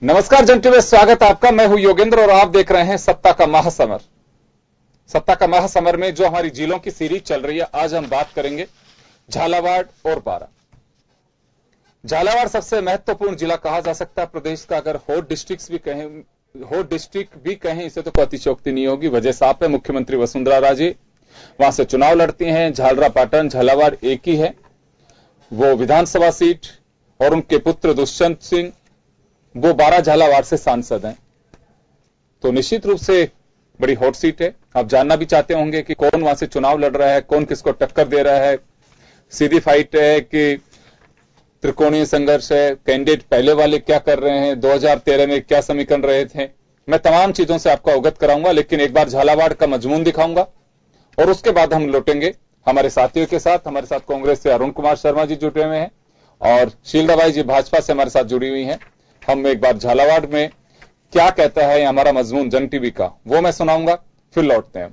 नमस्कार जन टीवी में स्वागत है आपका। मैं हूं योगेंद्र और आप देख रहे हैं सत्ता का महासमर। सत्ता का महासमर में जो हमारी जिलों की सीरीज चल रही है, आज हम बात करेंगे झालावाड़ और बारां। झालावाड़ सबसे महत्वपूर्ण जिला कहा जा सकता है प्रदेश का। अगर हॉट डिस्ट्रिक्ट भी कहें इसे तो कोई अतिशयोक्ति नहीं होगी। वजह साफ है, मुख्यमंत्री वसुंधरा राजे वहां से चुनाव लड़ती हैं। झालरापाटन झालावाड़ एक ही है, वो विधानसभा सीट, और उनके पुत्र दुष्यंत सिंह वो बारां झालावाड़ से सांसद हैं। तो निश्चित रूप से बड़ी हॉट सीट है। आप जानना भी चाहते होंगे कि कौन वहां से चुनाव लड़ रहा है, कौन किसको टक्कर दे रहा है, सीधी फाइट है कि त्रिकोणीय संघर्ष है, कैंडिडेट पहले वाले क्या कर रहे हैं, 2013 में क्या समीकरण रहे थे। मैं तमाम चीजों से आपको अवगत कराऊंगा, लेकिन एक बार झालावाड़ का मजमून दिखाऊंगा और उसके बाद हम लौटेंगे हमारे साथियों के साथ। हमारे साथ कांग्रेस से अरुण कुमार शर्मा जी जुटे हुए हैं और शीलदाबाई जी भाजपा से हमारे साथ जुड़ी हुई हैं। हम एक बार झालावाड़ में क्या कहता है हमारा मजमून जन टीवी का, वो मैं सुनाऊंगा, फिर लौटते हैं।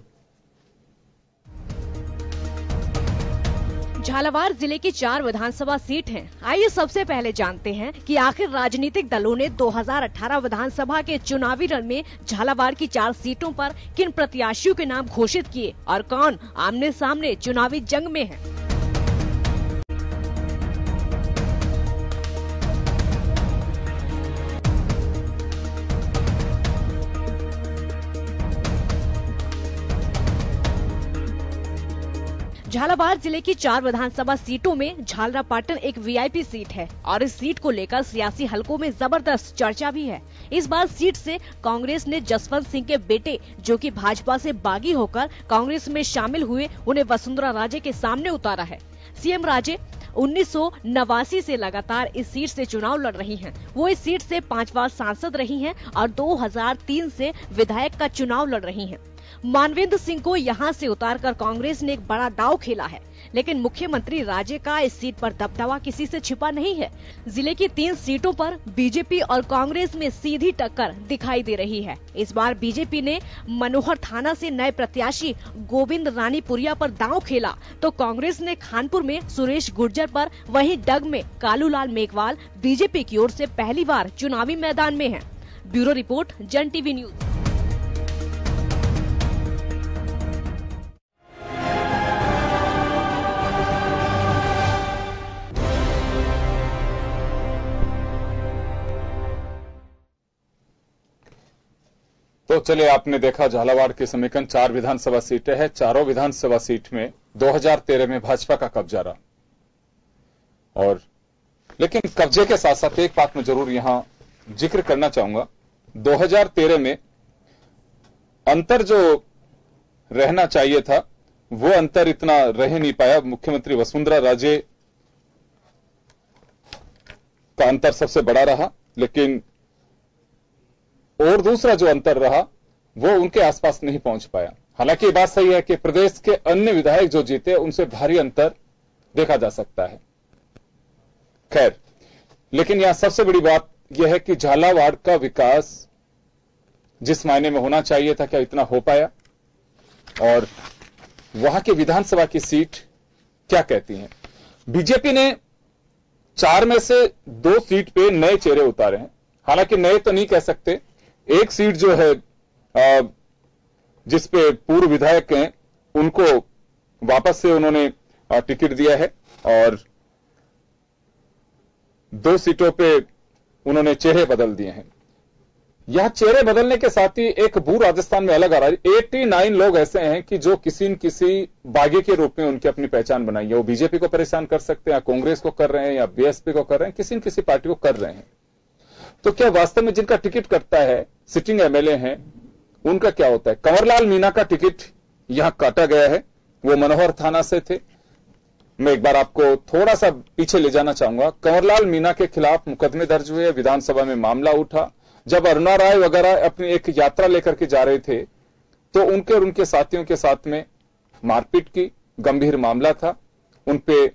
झालावाड़ जिले की 4 विधानसभा सीट हैं। आइए सबसे पहले जानते हैं कि आखिर राजनीतिक दलों ने 2018 विधानसभा के चुनावी रण में झालावाड़ की 4 सीटों पर किन प्रत्याशियों के नाम घोषित किए और कौन आमने सामने चुनावी जंग में है। झालावाड़ जिले की 4 विधानसभा सीटों में झालरापाटन एक वीआईपी सीट है और इस सीट को लेकर सियासी हलकों में जबरदस्त चर्चा भी है। इस बार सीट से कांग्रेस ने जसवंत सिंह के बेटे, जो कि भाजपा से बागी होकर कांग्रेस में शामिल हुए, उन्हें वसुंधरा राजे के सामने उतारा है। सीएम राजे 1989 से लगातार इस सीट से चुनाव लड़ रही हैं। वो इस सीट से 5 बार सांसद रही हैं और 2003 से विधायक का चुनाव लड़ रही हैं। मानवेंद्र सिंह को यहां से उतारकर कांग्रेस ने एक बड़ा दांव खेला है, लेकिन मुख्यमंत्री राजे का इस सीट पर दबदबा किसी से छिपा नहीं है। जिले की 3 सीटों पर बीजेपी और कांग्रेस में सीधी टक्कर दिखाई दे रही है। इस बार बीजेपी ने मनोहर थाना से नए प्रत्याशी गोविंद रानीपुरिया पर दांव खेला, तो कांग्रेस ने खानपुर में सुरेश गुर्जर पर, वहीं डग में कालूलाल मेघवाल बीजेपी की ओर से पहली बार चुनावी मैदान में है। ब्यूरो रिपोर्ट, जन टीवी न्यूज। तो चलिए, आपने देखा झालावाड़ के समीकरण 4 विधानसभा सीटें हैं। चारों विधानसभा सीट में 2013 में भाजपा का कब्जा रहा। और लेकिन कब्जे के साथ साथ एक बात मैं जरूर यहां जिक्र करना चाहूंगा, 2013 में अंतर जो रहना चाहिए था वो अंतर इतना रह नहीं पाया। मुख्यमंत्री वसुंधरा राजे का अंतर सबसे बड़ा रहा, लेकिन और दूसरा जो अंतर रहा वो उनके आसपास नहीं पहुंच पाया। हालांकि ये बात सही है कि प्रदेश के अन्य विधायक जो जीते उनसे भारी अंतर देखा जा सकता है। खैर, लेकिन यहां सबसे बड़ी बात यह है कि झालावाड़ का विकास जिस मायने में होना चाहिए था, क्या इतना हो पाया, और वहां की विधानसभा की सीट क्या कहती हैं। बीजेपी ने 4 में से 2 सीट पे नए चेहरे उतारे हैं। हालांकि नए तो नहीं कह सकते, एक सीट जो है जिस पे पूर्व विधायक हैं उनको वापस से उन्होंने टिकट दिया है, और 2 सीटों पे उन्होंने चेहरे बदल दिए हैं। यह चेहरे बदलने के साथ ही एक भू राजस्थान में अलग आ रहा है। 89 लोग ऐसे हैं कि जो किसी न किसी बागी के रूप में उनकी अपनी पहचान बनाई है। वो बीजेपी को परेशान कर सकते हैं, या कांग्रेस को कर रहे हैं, या बीएसपी को कर रहे हैं, किसी न किसी पार्टी को कर रहे हैं। तो क्या वास्तव में जिनका टिकट कटता है, सिटिंग एमएलए हैं, उनका क्या होता है। कंवरलाल मीणा का टिकट यहां काटा गया है, वो मनोहर थाना से थे। मैं एक बार आपको थोड़ा सा पीछे ले जाना चाहूंगा। कंवरलाल मीणा के खिलाफ मुकदमे दर्ज हुए, विधानसभा में मामला उठा। जब अरुणा राय वगैरह अपनी एक यात्रा लेकर के जा रहे थे तो उनके और उनके साथियों के साथ में मारपीट की, गंभीर मामला था, उन पे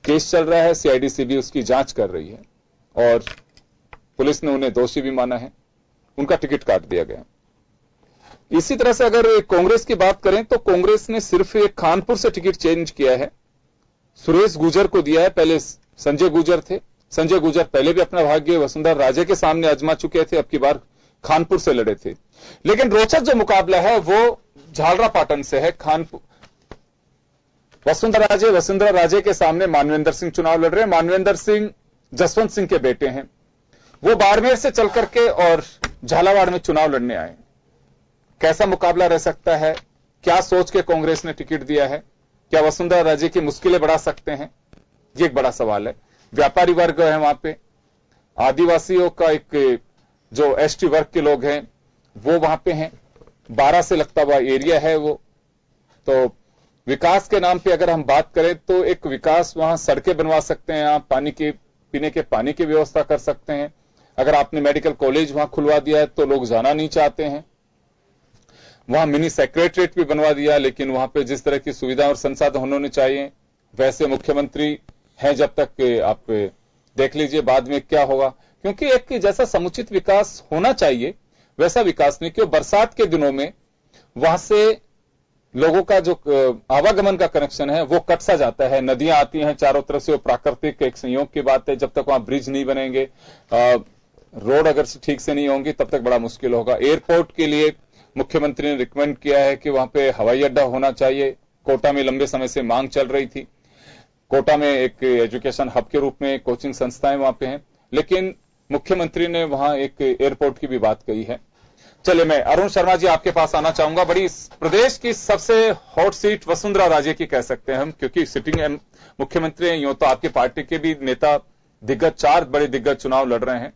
केस चल रहा है, सीआईडी उसकी जांच कर रही है और पुलिस ने उन्हें दोषी भी माना है, उनका टिकट काट दिया गया। इसी तरह से अगर कांग्रेस की बात करें तो कांग्रेस ने सिर्फ एक खानपुर से टिकट चेंज किया है, सुरेश गुर्जर को दिया है। पहले संजय गुर्जर थे, संजय गुर्जर पहले भी अपना भाग्य वसुंधरा राजे के सामने आजमा चुके थे, अब की बार खानपुर से लड़े थे। लेकिन रोचक जो मुकाबला है वो झालरापाटन से है। खानपुर वसुंधरा राजे के सामने मानवेंद्र सिंह चुनाव लड़ रहे हैं। मानवेंद्र सिंह जसवंत सिंह के बेटे हैं। वो बाड़मेर से चल करके और झालावाड़ में चुनाव लड़ने आए। कैसा मुकाबला रह सकता है? क्या सोच के कांग्रेस ने टिकट दिया है? क्या वसुंधरा राजे की मुश्किलें बढ़ा सकते हैं? ये एक बड़ा सवाल है। व्यापारी वर्ग है वहां पे, आदिवासियों का एक जो एसटी वर्ग के लोग हैं वो वहां पे हैं। 12 से लगता हुआ एरिया है वो। तो विकास के नाम पे अगर हम बात करें तो एक विकास, वहां सड़कें बनवा सकते हैं, आप पीने के पानी की व्यवस्था कर सकते हैं। अगर आपने मेडिकल कॉलेज वहां खुलवा दिया है तो लोग जाना नहीं चाहते हैं। वहां मिनी सेक्रेटरीट भी बनवा दिया, लेकिन वहां पे जिस तरह की सुविधा और संसाधन होने चाहिए वैसे मुख्यमंत्री हैं जब तक आप देख लीजिए बाद में क्या होगा। क्योंकि एक जैसा समुचित विकास होना चाहिए वैसा विकास नहीं, क्यों बरसात के दिनों में वहां से लोगों का जो आवागमन का कनेक्शन है वो कट सा जाता है। नदियां आती हैं चारों तरफ से, वो प्राकृतिक एक संयोग की बात है। जब तक वहां ब्रिज नहीं बनेंगे, रोड अगर ठीक से नहीं होंगी तब तक बड़ा मुश्किल होगा। एयरपोर्ट के लिए मुख्यमंत्री ने रिकमेंड किया है कि वहां पे हवाई अड्डा होना चाहिए। कोटा में लंबे समय से मांग चल रही थी। कोटा में एक एजुकेशन हब के रूप में कोचिंग संस्थाएं वहां पे हैं, लेकिन मुख्यमंत्री ने वहां एक एयरपोर्ट की भी बात कही है। चलिए, मैं अरुण शर्मा जी आपके पास आना चाहूंगा। बड़ी प्रदेश की सबसे हॉट सीट वसुंधरा राजे की कह सकते हैं हम, क्योंकि सिटिंग मुख्यमंत्री हैं। यूं तो आपकी पार्टी के भी नेता दिग्गज, 4 बड़े दिग्गज चुनाव लड़ रहे हैं।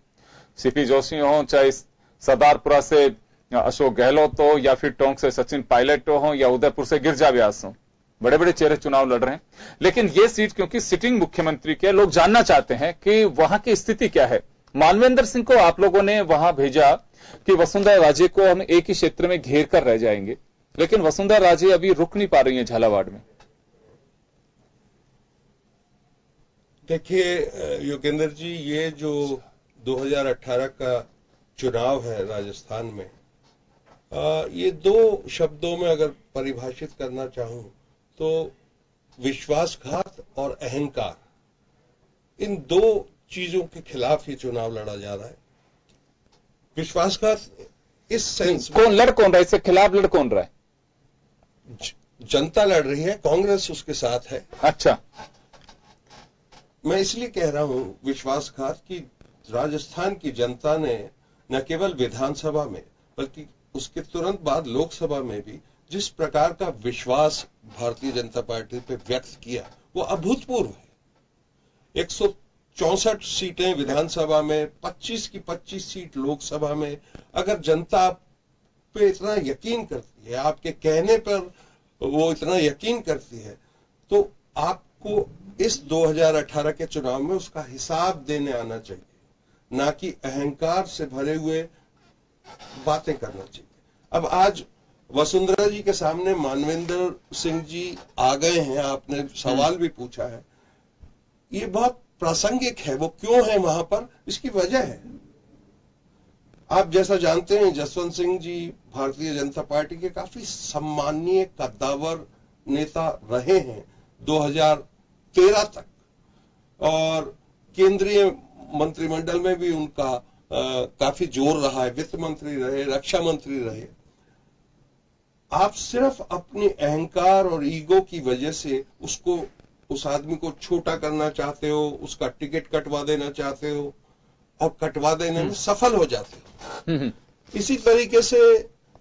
सीपी जोशी हो, चाहे सरदारपुरा से अशोक गहलोत हो, या फिर टोंक से सचिन पायलट हो, या उदयपुर से गिरिजा व्यास हो, बड़े बड़े चेहरे चुनाव लड़ रहे हैं। लेकिन ये सीट क्योंकि सिटिंग मुख्यमंत्री के, लोग जानना चाहते हैं कि वहां की स्थिति क्या है। मानवेंद्र सिंह को आप लोगों ने वहां भेजा कि वसुंधरा राजे को हम एक ही क्षेत्र में घेर कर रह जाएंगे, लेकिन वसुंधरा राजे अभी रुक नहीं पा रही है झालावाड़ में। देखिए योगेंद्र जी, ये जो 2018 का चुनाव है राजस्थान में, ये 2 शब्दों में अगर परिभाषित करना चाहूं तो विश्वासघात और अहंकार, इन 2 चीजों के खिलाफ ये चुनाव लड़ा जा रहा है। विश्वासघात इस सेंस में, कौन लड़ कौन रहा है, इससे खिलाफ लड़ कौन रहा है? जनता लड़ रही है, कांग्रेस उसके साथ है। अच्छा, मैं इसलिए कह रहा हूं विश्वासघात की राजस्थान की जनता ने न केवल विधानसभा में बल्कि उसके तुरंत बाद लोकसभा में भी जिस प्रकार का विश्वास भारतीय जनता पार्टी पे व्यक्त किया वो अभूतपूर्व है। 164 सीटें विधानसभा में, 25 की 25 सीट लोकसभा में। अगर जनता पे इतना यकीन करती है, आपके कहने पर वो इतना यकीन करती है, तो आपको इस 2018 के चुनाव में उसका हिसाब देने आना चाहिए, ना कि अहंकार से भरे हुए बातें करना चाहिए। अब आज वसुंधरा जी के सामने मानवेंद्र सिंह जी आ गए हैं, आपने सवाल भी पूछा है, ये बहुत प्रासंगिक है। वो क्यों है वहां पर, इसकी वजह है। आप जैसा जानते हैं जसवंत सिंह जी भारतीय जनता पार्टी के काफी सम्माननीय कद्दावर नेता रहे हैं 2013 तक, और केंद्रीय मंत्रिमंडल में भी उनका काफी जोर रहा है। वित्त मंत्री रहे, रक्षा मंत्री रहे। आप सिर्फ अपने अहंकार और ईगो की वजह से उस आदमी को छोटा करना चाहते हो, उसका टिकट कटवा देना चाहते हो और कटवा देने में सफल हो जाते हो। इसी तरीके से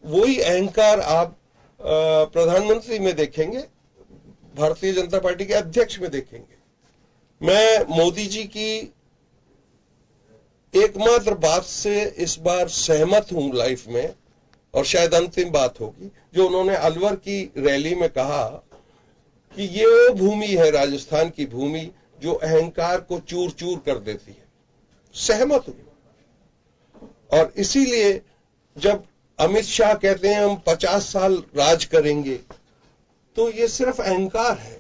वही अहंकार आप प्रधानमंत्री में देखेंगे, भारतीय जनता पार्टी के अध्यक्ष में देखेंगे। मैं मोदी जी की एकमात्र बात से इस बार सहमत हूं लाइफ में, और शायद अंतिम बात होगी, जो उन्होंने अलवर की रैली में कहा कि ये वो भूमि है, राजस्थान की भूमि, जो अहंकार को चूर चूर कर देती है। सहमत हूं। और इसीलिए जब अमित शाह कहते हैं हम 50 साल राज करेंगे, तो ये सिर्फ अहंकार है।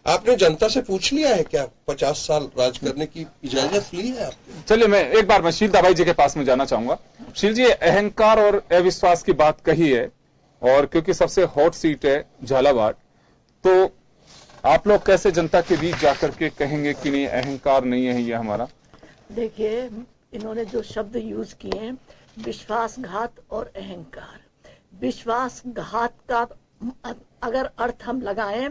आपने जनता से पूछ लिया है क्या 50 साल राज करने की इजाजत ली है आपने? चलिए, मैं एक बार शील दाभाई जी के पास में जाना चाहूंगा। शील जी, अहंकार और अविश्वास की बात कही है, और क्योंकि सबसे हॉट सीट है झालावाड़, तो आप लोग कैसे जनता के बीच जाकर के कहेंगे कि नहीं, अहंकार नहीं है ये हमारा? देखिए, इन्होंने जो शब्द यूज किए हैं, विश्वासघात और अहंकार। विश्वासघात का अगर अर्थ हम लगाएं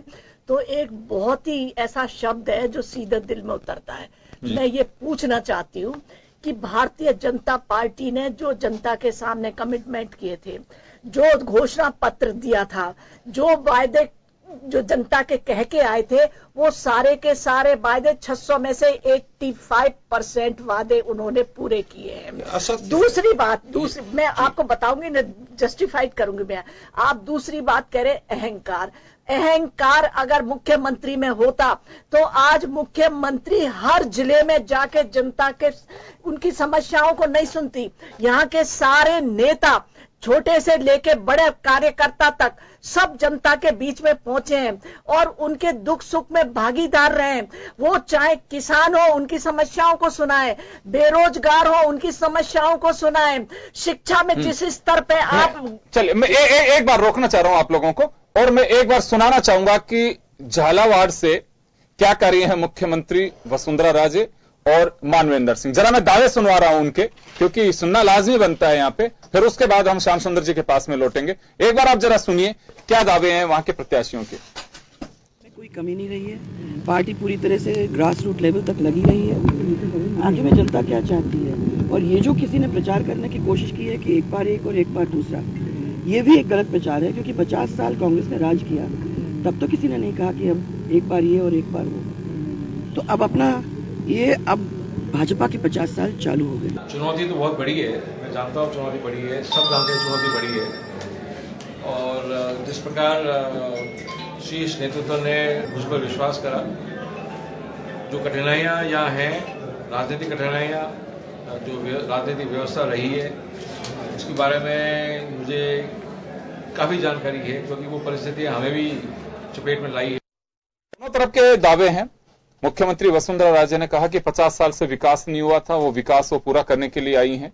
तो एक बहुत ही ऐसा शब्द है जो सीधे दिल में उतरता है। मैं ये पूछना चाहती हूँ कि भारतीय जनता पार्टी ने जो जनता के सामने कमिटमेंट किए थे, जो घोषणा पत्र दिया था, जो वायदे जो जनता के कह के आए थे, वो सारे के सारे वायदे 600 में से 85% वादे उन्होंने पूरे किए हैं। दूसरी बात, मैं आपको बताऊंगी ना, जस्टिफाइड करूंगी मैं। आप दूसरी बात कह रहे अहंकार। अहंकार अगर मुख्यमंत्री में होता तो आज मुख्यमंत्री हर जिले में जाके जनता के उनकी समस्याओं को नहीं सुनती। यहाँ के सारे नेता, छोटे से लेके बड़े कार्यकर्ता तक, सब जनता के बीच में पहुंचे हैं और उनके दुख सुख में भागीदार रहे। वो चाहे किसान हो, उनकी समस्याओं को सुनाए, बेरोजगार हो, उनकी समस्याओं को सुनाए, शिक्षा में जिस स्तर पे आप। चलिए, मैं एक बार रोकना चाह रहा हूं आप लोगों को, और मैं एक बार सुनाना चाहूंगा कि झालावाड़ से क्या कर रही है मुख्यमंत्री वसुंधरा राजे और मानवेंद्र सिंह। जरा मैं दावे सुनवा रहा हूं उनके, क्योंकि सुनना लाजमी बनता है यहां पे, फिर उसके बाद हम श्याम सुंदर जी के पास में लौटेंगे। एक बार आप जरा सुनिए क्या दावे हैं वहां के प्रत्याशियों के। कोई कमी नहीं रही है, पार्टी पूरी तरह से ग्रास रूट लेवल तक लगी रही है। आगे में जनता क्या चाहती है, और ये जो किसी ने प्रचार करने की कोशिश की है कि एक बार एक और एक बार दूसरा, ये भी एक गलत प्रचार है। क्योंकि 50 साल कांग्रेस ने राज किया, तब तो किसी ने नहीं कहा कि अब एक बार ये और एक बार वो। तो अब अपना ये, अब भाजपा के 50 साल चालू हो गए। चुनौती तो बहुत बड़ी है, मैं जानता हूँ चुनौती बड़ी है, सब जानते हैं चुनौती बड़ी है। और जिस प्रकार शीर्ष नेतृत्व ने मुझ पर विश्वास करा, जो कठिनाइयाँ यहाँ हैं, राजनीतिक कठिनाइयाँ, जो राजनीतिक व्यवस्था रही है, उसके बारे में मुझे काफी जानकारी है, क्योंकि वो परिस्थितियां हमें भी चपेट में लाई है। दोनों तरफ के दावे हैं। मुख्यमंत्री वसुंधरा राजे ने कहा कि 50 साल से विकास नहीं हुआ था, वो विकास वो पूरा करने के लिए आई हैं,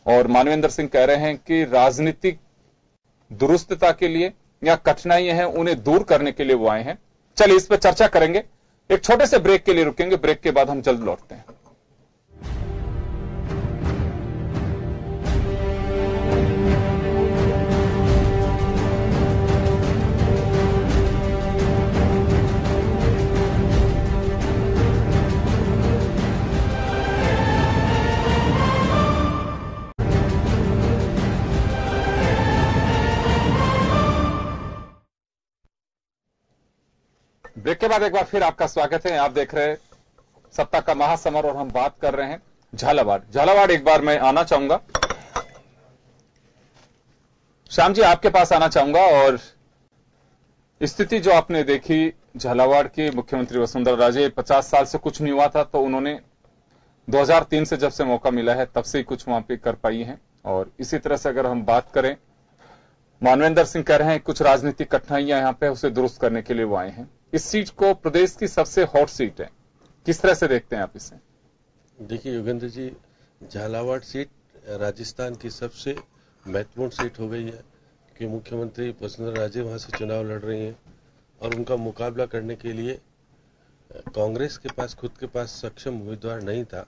और मानवेंद्र सिंह कह रहे हैं कि राजनीतिक दुरुस्तता के लिए या कठिनाइयां हैं उन्हें दूर करने के लिए वो आए हैं। चलिए इस पर चर्चा करेंगे, एक छोटे से ब्रेक के लिए रुकेंगे, ब्रेक के बाद हम जल्द लौटते हैं। ब्रेक के बाद एक बार फिर आपका स्वागत है। आप देख रहे हैं सत्ता का महासमर और हम बात कर रहे हैं झालावाड़। एक बार मैं आना चाहूंगा, श्याम जी आपके पास आना चाहूंगा, और स्थिति जो आपने देखी झालावाड़ की, मुख्यमंत्री वसुंधरा राजे 50 साल से कुछ नहीं हुआ था, तो उन्होंने 2003 से जब से मौका मिला है तब से ही कुछ वहां पे कर पाई हैं। और इसी तरह से अगर हम बात करें, मानवेंद्र सिंह कह रहे हैं कुछ राजनीतिक कठिनाइयां यहां पे उसे दुरुस्त करने के लिए वो आए हैं। इस सीट को प्रदेश की सबसे हॉट सीट है, किस तरह से देखते हैं आप इसे? देखिए योगेंद्र जी, झालावाड़ सीट राजस्थान की सबसे महत्वपूर्ण सीट हो गई है कि मुख्यमंत्री वसुंधरा राजे वहां से चुनाव लड़ रही हैं, और उनका मुकाबला करने के लिए कांग्रेस के पास खुद के पास सक्षम उम्मीदवार नहीं था।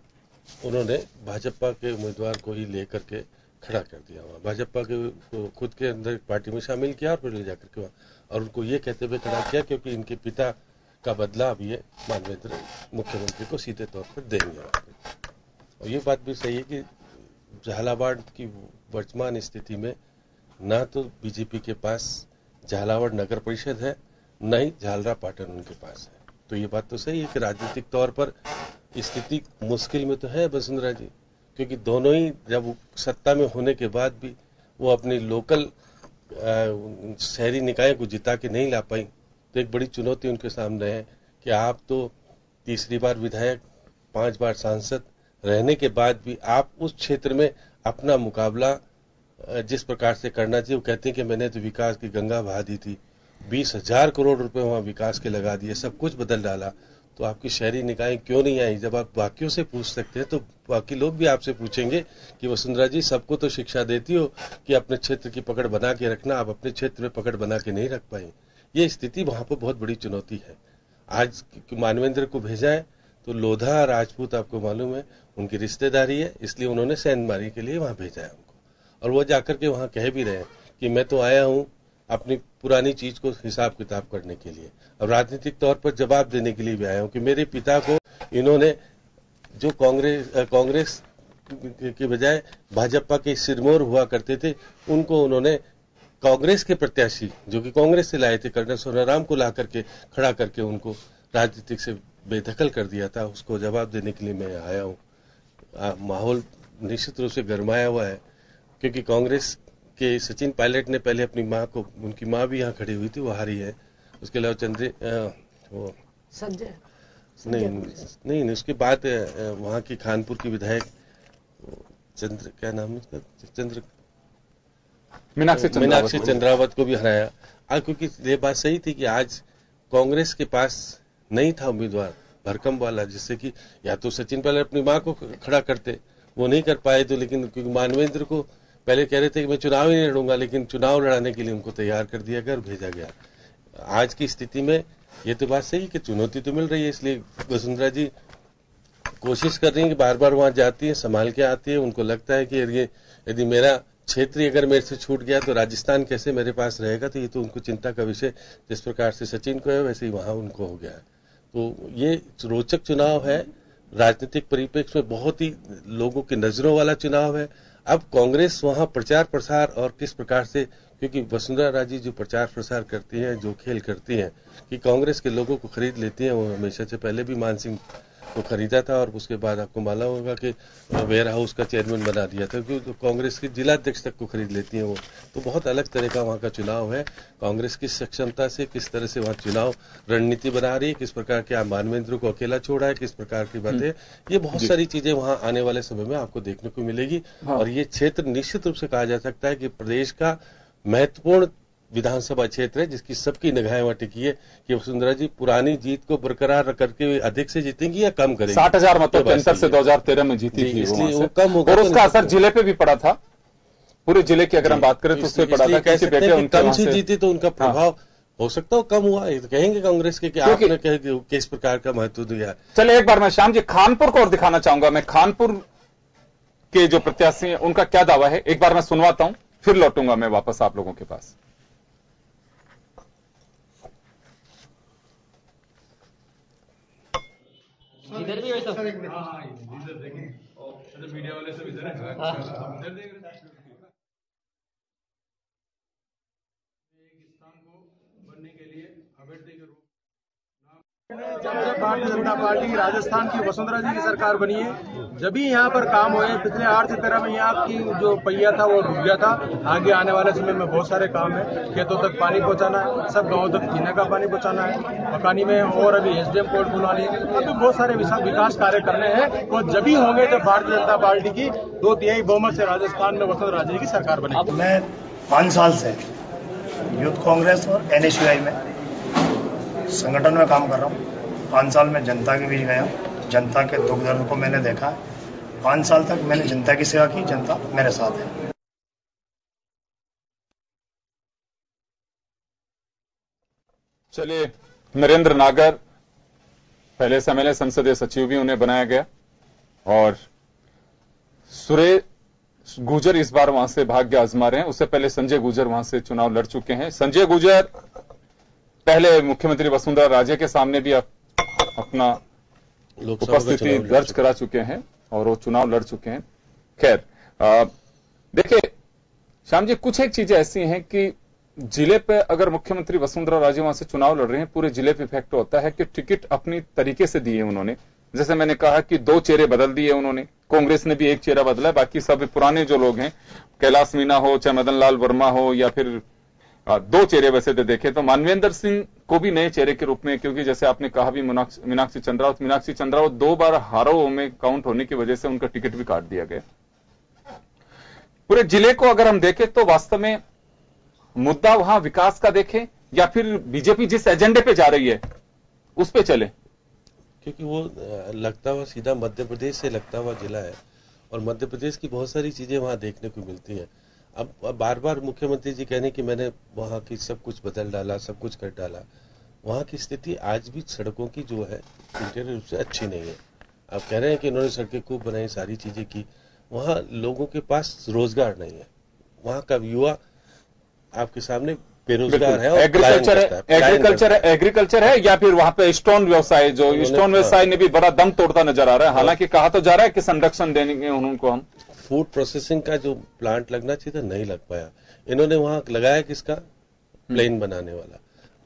उन्होंने भाजपा के उम्मीदवार को ही लेकर के खड़ा कर दिया, वहाँ भाजपा के खुद के अंदर पार्टी में शामिल किया और फिर ले जाकर के वहाँ, और उनको ये कहते हुए खड़ा किया क्योंकि इनके पिता का बदला अब ये मानवेंद्र मुख्यमंत्री को सीधे तौर पर देंगे। और ये बात भी सही है कि झालावाड़ की वर्तमान स्थिति में ना तो बीजेपी के पास झालावाड़ नगर परिषद है, न ही झालरा पाटन उनके पास है। तो ये बात तो सही है कि राजनीतिक तौर पर स्थिति मुश्किल में तो है वसुंधरा जी, क्योंकि दोनों ही जब सत्ता में होने के बाद भी वो अपनी लोकल शहरी निकाय को जिता के नहीं ला पाई। तो एक बड़ी चुनौती उनके सामने है कि आप तो तीसरी बार विधायक, 5 बार सांसद रहने के बाद भी आप उस क्षेत्र में अपना मुकाबला जिस प्रकार से करना चाहिए, वो कहते हैं कि मैंने तो विकास की गंगा बहा दी थी, 20,000 करोड़ रुपए वहां विकास के लगा दिए, सब कुछ बदल डाला, तो आपकी शहरी निकाय क्यों नहीं आई? जब आप बाकियों से पूछ सकते हैं तो बाकी लोग भी आपसे पूछेंगे कि वसुंधरा जी सबको तो शिक्षा देती हो कि अपने क्षेत्र की पकड़ बना के रखना, आप अपने क्षेत्र में पकड़ बना के नहीं रख पाए। ये स्थिति वहां पर बहुत बड़ी चुनौती है। आज मानवेंद्र को भेजा है तो लोधा राजपूत आपको मालूम है उनकी रिश्तेदारी है, इसलिए उन्होंने सेंधमारी के लिए वहां भेजा है उनको। और वो जाकर के वहां कह भी रहे हैं कि मैं तो आया हूं अपनी पुरानी चीज को हिसाब किताब करने के लिए, और राजनीतिक तौर पर जवाब देने के लिए भी आया हूं कि मेरे पिता को इन्होंने जो कांग्रेस के बजाय भाजपा के सिरमौर हुआ करते थे, उनको उन्होंने कांग्रेस के प्रत्याशी जो कि कांग्रेस से लाए थे कर्नल सोनाराम को ला करके खड़ा करके उनको राजनीतिक से बेदखल कर दिया था। उसको जवाब देने के लिए मैं आया हूं। माहौल निश्चित रूप से गरमाया हुआ है, क्योंकि कांग्रेस के सचिन पायलट ने पहले अपनी मां को, उनकी मां भी यहाँ खड़ी हुई थी, वो हारी है। उसके अलावा संजय नहीं, उसके बाद वहां की खानपुर की विधायक चंद्र, क्या नाम है उसका, मीनाक्षी चंद्रावत को भी हराया। क्योंकि ये बात सही थी कि आज कांग्रेस के पास नहीं था उम्मीदवार भरकम वाला, जिससे कि या तो सचिन पहले अपनी मां को खड़ा करते, वो नहीं कर पाए तो, लेकिन क्योंकि मानवेंद्र को पहले कह रहे थे कि मैं चुनाव ही नहीं लड़ूंगा, लेकिन चुनाव लड़ाने के लिए उनको तैयार कर दिया गया और भेजा गया। आज की स्थिति में ये तो बात सही कि चुनौती तो मिल रही है, इसलिए वसुंधरा जी कोशिश कर रही है कि बार बार वहां जाती है, संभाल के आती है। उनको लगता है कि यदि मेरा क्षेत्र अगर मेरे से छूट गया तो राजस्थान कैसे मेरे पास रहेगा, तो ये तो उनको चिंता का विषय जिस प्रकार से सचिन को है वैसे ही वहां उनको हो गया है। तो ये रोचक चुनाव है, राजनीतिक परिप्रेक्ष्य में बहुत ही लोगों की नजरों वाला चुनाव है। अब कांग्रेस वहां प्रचार प्रसार और किस प्रकार से, क्योंकि वसुंधरा राजे जो प्रचार प्रसार करती हैं, जो खेल करती हैं कि कांग्रेस के लोगों को खरीद लेती हैं, वो हमेशा से पहले भी मान सिंह को खरीदा था और उसके बाद आपको मालूम होगा कि वेयर हाउस का चेयरमैन बना दिया था, क्योंकि तो कांग्रेस के जिलाध्यक्ष तक को खरीद लेती हैं वो। तो बहुत अलग तरह का वहां का चुनाव है। कांग्रेस की सक्षमता से किस तरह से वहां चुनाव रणनीति बना रही है, किस प्रकार के मानवेंद्र को अकेला छोड़ा है, किस प्रकार की बातें, ये बहुत सारी चीजें वहां आने वाले समय में आपको देखने को मिलेगी। और ये क्षेत्र निश्चित रूप से कहा जा सकता है कि प्रदेश का महत्वपूर्ण विधानसभा क्षेत्र है, जिसकी सबकी निगाहें वहां टिकी है कि वसुंधरा जी पुरानी जीत को बरकरार करके अधिक से जीतेंगी या कम करेंगी। 60,000 मतों के अंतर से 2013 में जीती थी, इसलिए वो कम होगा और उसका असर जिले पे भी पड़ा था। पूरे जिले की अगर हम बात करें तो उससे पड़ा था। कैसे बेटे उनके कम से जीती तो उनका प्रभाव हो सकता है कम हुआ, ये तो कहेंगे कांग्रेस के कि आपने किस प्रकार का महत्व दिया। चले एक बार मैं श्याम जी खानपुर को और दिखाना चाहूंगा। मैं खानपुर के जो प्रत्याशी हैं उनका क्या दावा है एक बार मैं सुनवाता हूं, फिर लौटूंगा मैं वापस आप लोगों के पास। इधर भी वैसा इधर देखें, मीडिया वाले सब इधर है, हम इधर देख रहे हैं। एक स्थान को बनने के लिए अभ्यर्थी के रूप जब से भारतीय जनता पार्टी की राजस्थान की वसुंधरा जी की सरकार बनी है, जब भी यहाँ पर काम हुए, पिछले 8 से 13 में यहाँ की जो पहिया था वो रुक गया था। आगे आने वाले समय में बहुत सारे काम है, खेतों तक पानी पहुँचाना है, सब गाँवों तक पीने का पानी पहुँचाना है, मकानी में और अभी एसडीएम कोर्ट बुलानी है, अभी बहुत सारे विकास कार्य करने हैं। वो जब भी होंगे जब भारतीय जनता पार्टी की 2/3 बहुमत से राजस्थान में वसुंधरा जी की सरकार बनेगी। मैं 5 साल से यूथ कांग्रेस और NSUI में संगठन में काम कर रहा हूँ। 5 साल में जनता के बीच गया, जनता के दुख दर्द को मैंने देखा। 5 साल तक मैंने जनता की सेवा की, जनता मेरे साथ है। चलिए, नरेंद्र नागर पहले से MLA संसदीय सचिव भी उन्हें बनाया गया और सुरेश गुर्जर इस बार वहां से भाग्य आजमा रहे हैं। उससे पहले संजय गुर्जर वहां से चुनाव लड़ चुके हैं। संजय गुर्जर पहले मुख्यमंत्री वसुंधरा राजे के सामने भी अपना उपस्थिति दर्ज करा चुके हैं और वो चुनाव लड़ चुके हैं। खैर देखिए श्याम जी, कुछ एक चीजें ऐसी हैं कि जिले पे अगर मुख्यमंत्री वसुंधरा राजे वहां से चुनाव लड़ रहे हैं, पूरे जिले पे इफेक्ट होता है कि टिकट अपनी तरीके से दिए उन्होंने। जैसे मैंने कहा कि 2 चेहरे बदल दिए उन्होंने, कांग्रेस ने भी 1 चेहरा बदला है, बाकी सब पुराने जो लोग हैं, कैलाश मीणा हो चाहे मदन लाल वर्मा हो या फिर 2 चेहरे वैसे तो देखे तो मानवेंद्र सिंह को भी नए चेहरे के रूप में, क्योंकि जैसे आपने कहा भी मीनाक्षी चंद्रावत 2 बार हारों में काउंट होने की वजह से उनका टिकट भी काट दिया गया। पूरे जिले को अगर हम देखें तो वास्तव में मुद्दा वहां विकास का देखें या फिर बीजेपी जिस एजेंडे पे जा रही है उस पे चले, क्योंकि वो लगता हुआ सीधा मध्य प्रदेश से लगता हुआ जिला है और मध्य प्रदेश की बहुत सारी चीजें वहां देखने को मिलती हैं। अब बार बार मुख्यमंत्री जी कहने कि मैंने वहां की सब कुछ बदल डाला, सब कुछ कर डाला, वहाँ की स्थिति आज भी सड़कों की जो है इंटीरियर रूप से अच्छी नहीं है। आप कह रहे हैं कि इन्होंने सड़कें खूब बनाई, सारी चीजें की, वहाँ लोगों के पास रोजगार नहीं है। वहाँ का युवा आपके सामने बेरोजगार है और एग्रीकल्चर है या फिर वहां पे स्टोन व्यवसाय, जो स्टोन व्यवसाय ने भी बड़ा दम तोड़ता नजर आ रहा है। हालांकि कहा तो जा रहा है कि संरक्षण देंगे उनको हम। फूड प्रोसेसिंग का जो प्लांट लगना चाहिए था नहीं लग पाया। इन्होंने वहां लगाया किसका, प्लेन बनाने वाला।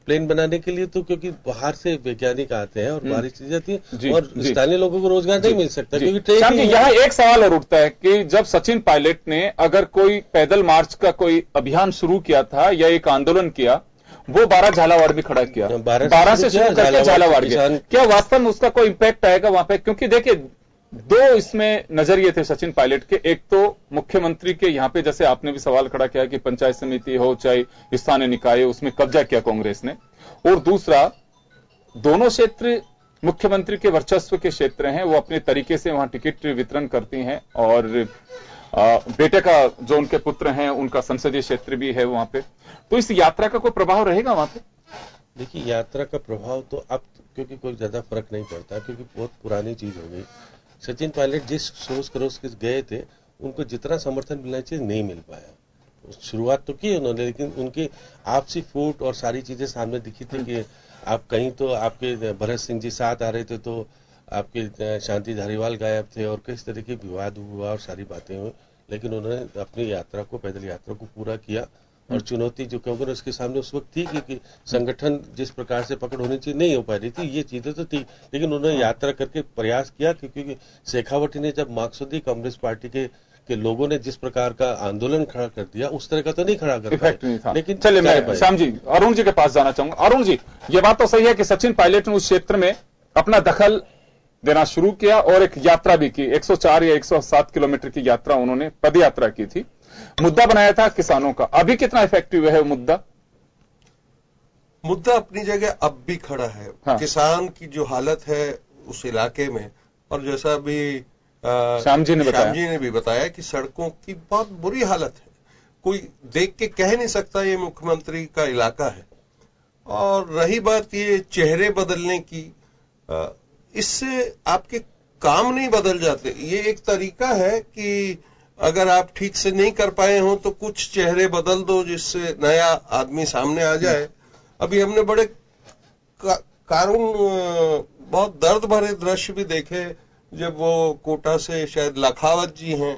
प्लेन बनाने के लिए तो क्योंकि बाहर से वैज्ञानिक आते हैं और बाहरी चीजें आती है और स्थानीय लोगों को रोजगार नहीं मिल सकता क्योंकि यहाँ एक सवाल और उठता है कि जब सचिन पायलट ने अगर कोई पैदल मार्च का कोई अभियान शुरू किया था या एक आंदोलन किया, वो 12 झालावाड़ भी खड़ा किया, 12 से शुरू करके झालावाड़ गया। क्या वास्तव में उसका कोई इंपैक्ट आएगा वहां पे? क्योंकि देखिए दो इसमें नजरिए थे सचिन पायलट के। एक तो मुख्यमंत्री के यहाँ पे जैसे आपने भी सवाल खड़ा किया कि पंचायत समिति हो चाहे स्थानीय निकाय, उसमें कब्जा किया कांग्रेस ने, और दूसरा दोनों क्षेत्र मुख्यमंत्री के वर्चस्व के क्षेत्र हैं, वो अपने तरीके से वहां टिकट वितरण करती हैं और बेटे का जो उनके पुत्र हैं उनका संसदीय क्षेत्र भी है वहां पे। तो इस यात्रा का कोई प्रभाव रहेगा वहां पे? देखिए यात्रा का प्रभाव तो अब क्योंकि कोई ज्यादा फर्क नहीं पड़ता क्योंकि बहुत पुरानी चीज हो गई। सचिन पायलट जिस सोच खरोच के गए थे उनको जितना समर्थन मिलना चाहिए नहीं मिल पाया। शुरुआत तो की उन्होंने लेकिन उनकी आपसी फूट और सारी चीजें सामने दिखी थी कि आप कहीं तो आपके भरत सिंह जी साथ आ रहे थे तो आपके शांति धारीवाल गायब थे और किस तरह के विवाद हुआ और सारी बातें हुई, लेकिन उन्होंने अपनी यात्रा को, पैदल यात्रा को पूरा किया। और चुनौती जो कांग्रेस उसके सामने उस वक्त थी कि संगठन जिस प्रकार से पकड़ होनी चाहिए नहीं हो पा रही थी, ये चीजें तो थी, लेकिन उन्होंने यात्रा करके प्रयास किया क्योंकि शेखावटी ने जब मार्क्सवादी कांग्रेस पार्टी के लोगों ने जिस प्रकार का आंदोलन खड़ा कर दिया उस तरह का तो नहीं खड़ा कर पाया। लेकिन चलिए मैं श्याम जी अरुण जी के पास जाना चाहूंगा। अरुण जी, ये बात तो सही है कि सचिन पायलट ने उस क्षेत्र में अपना दखल देना शुरू किया और एक यात्रा भी की, 104 या 107 किलोमीटर की यात्रा उन्होंने पद यात्रा की थी, मुद्दा बनाया था किसानों का। अभी कितना इफेक्टिव है मुद्दा? मुद्दा अपनी जगह अब भी खड़ा है। हाँ। किसान की जो हालत है उस इलाके में, और जैसा अभी श्याम जी ने भी बताया कि सड़कों की बहुत बुरी हालत है, कोई देख के कह नहीं सकता ये मुख्यमंत्री का इलाका है। और रही बात ये चेहरे बदलने की, इससे आपके काम नहीं बदल जाते। ये एक तरीका है कि अगर आप ठीक से नहीं कर पाए हो तो कुछ चेहरे बदल दो जिससे नया आदमी सामने आ जाए। अभी हमने बड़े कारुण बहुत दर्द भरे दृश्य भी देखे जब वो कोटा से शायद लखावत जी हैं,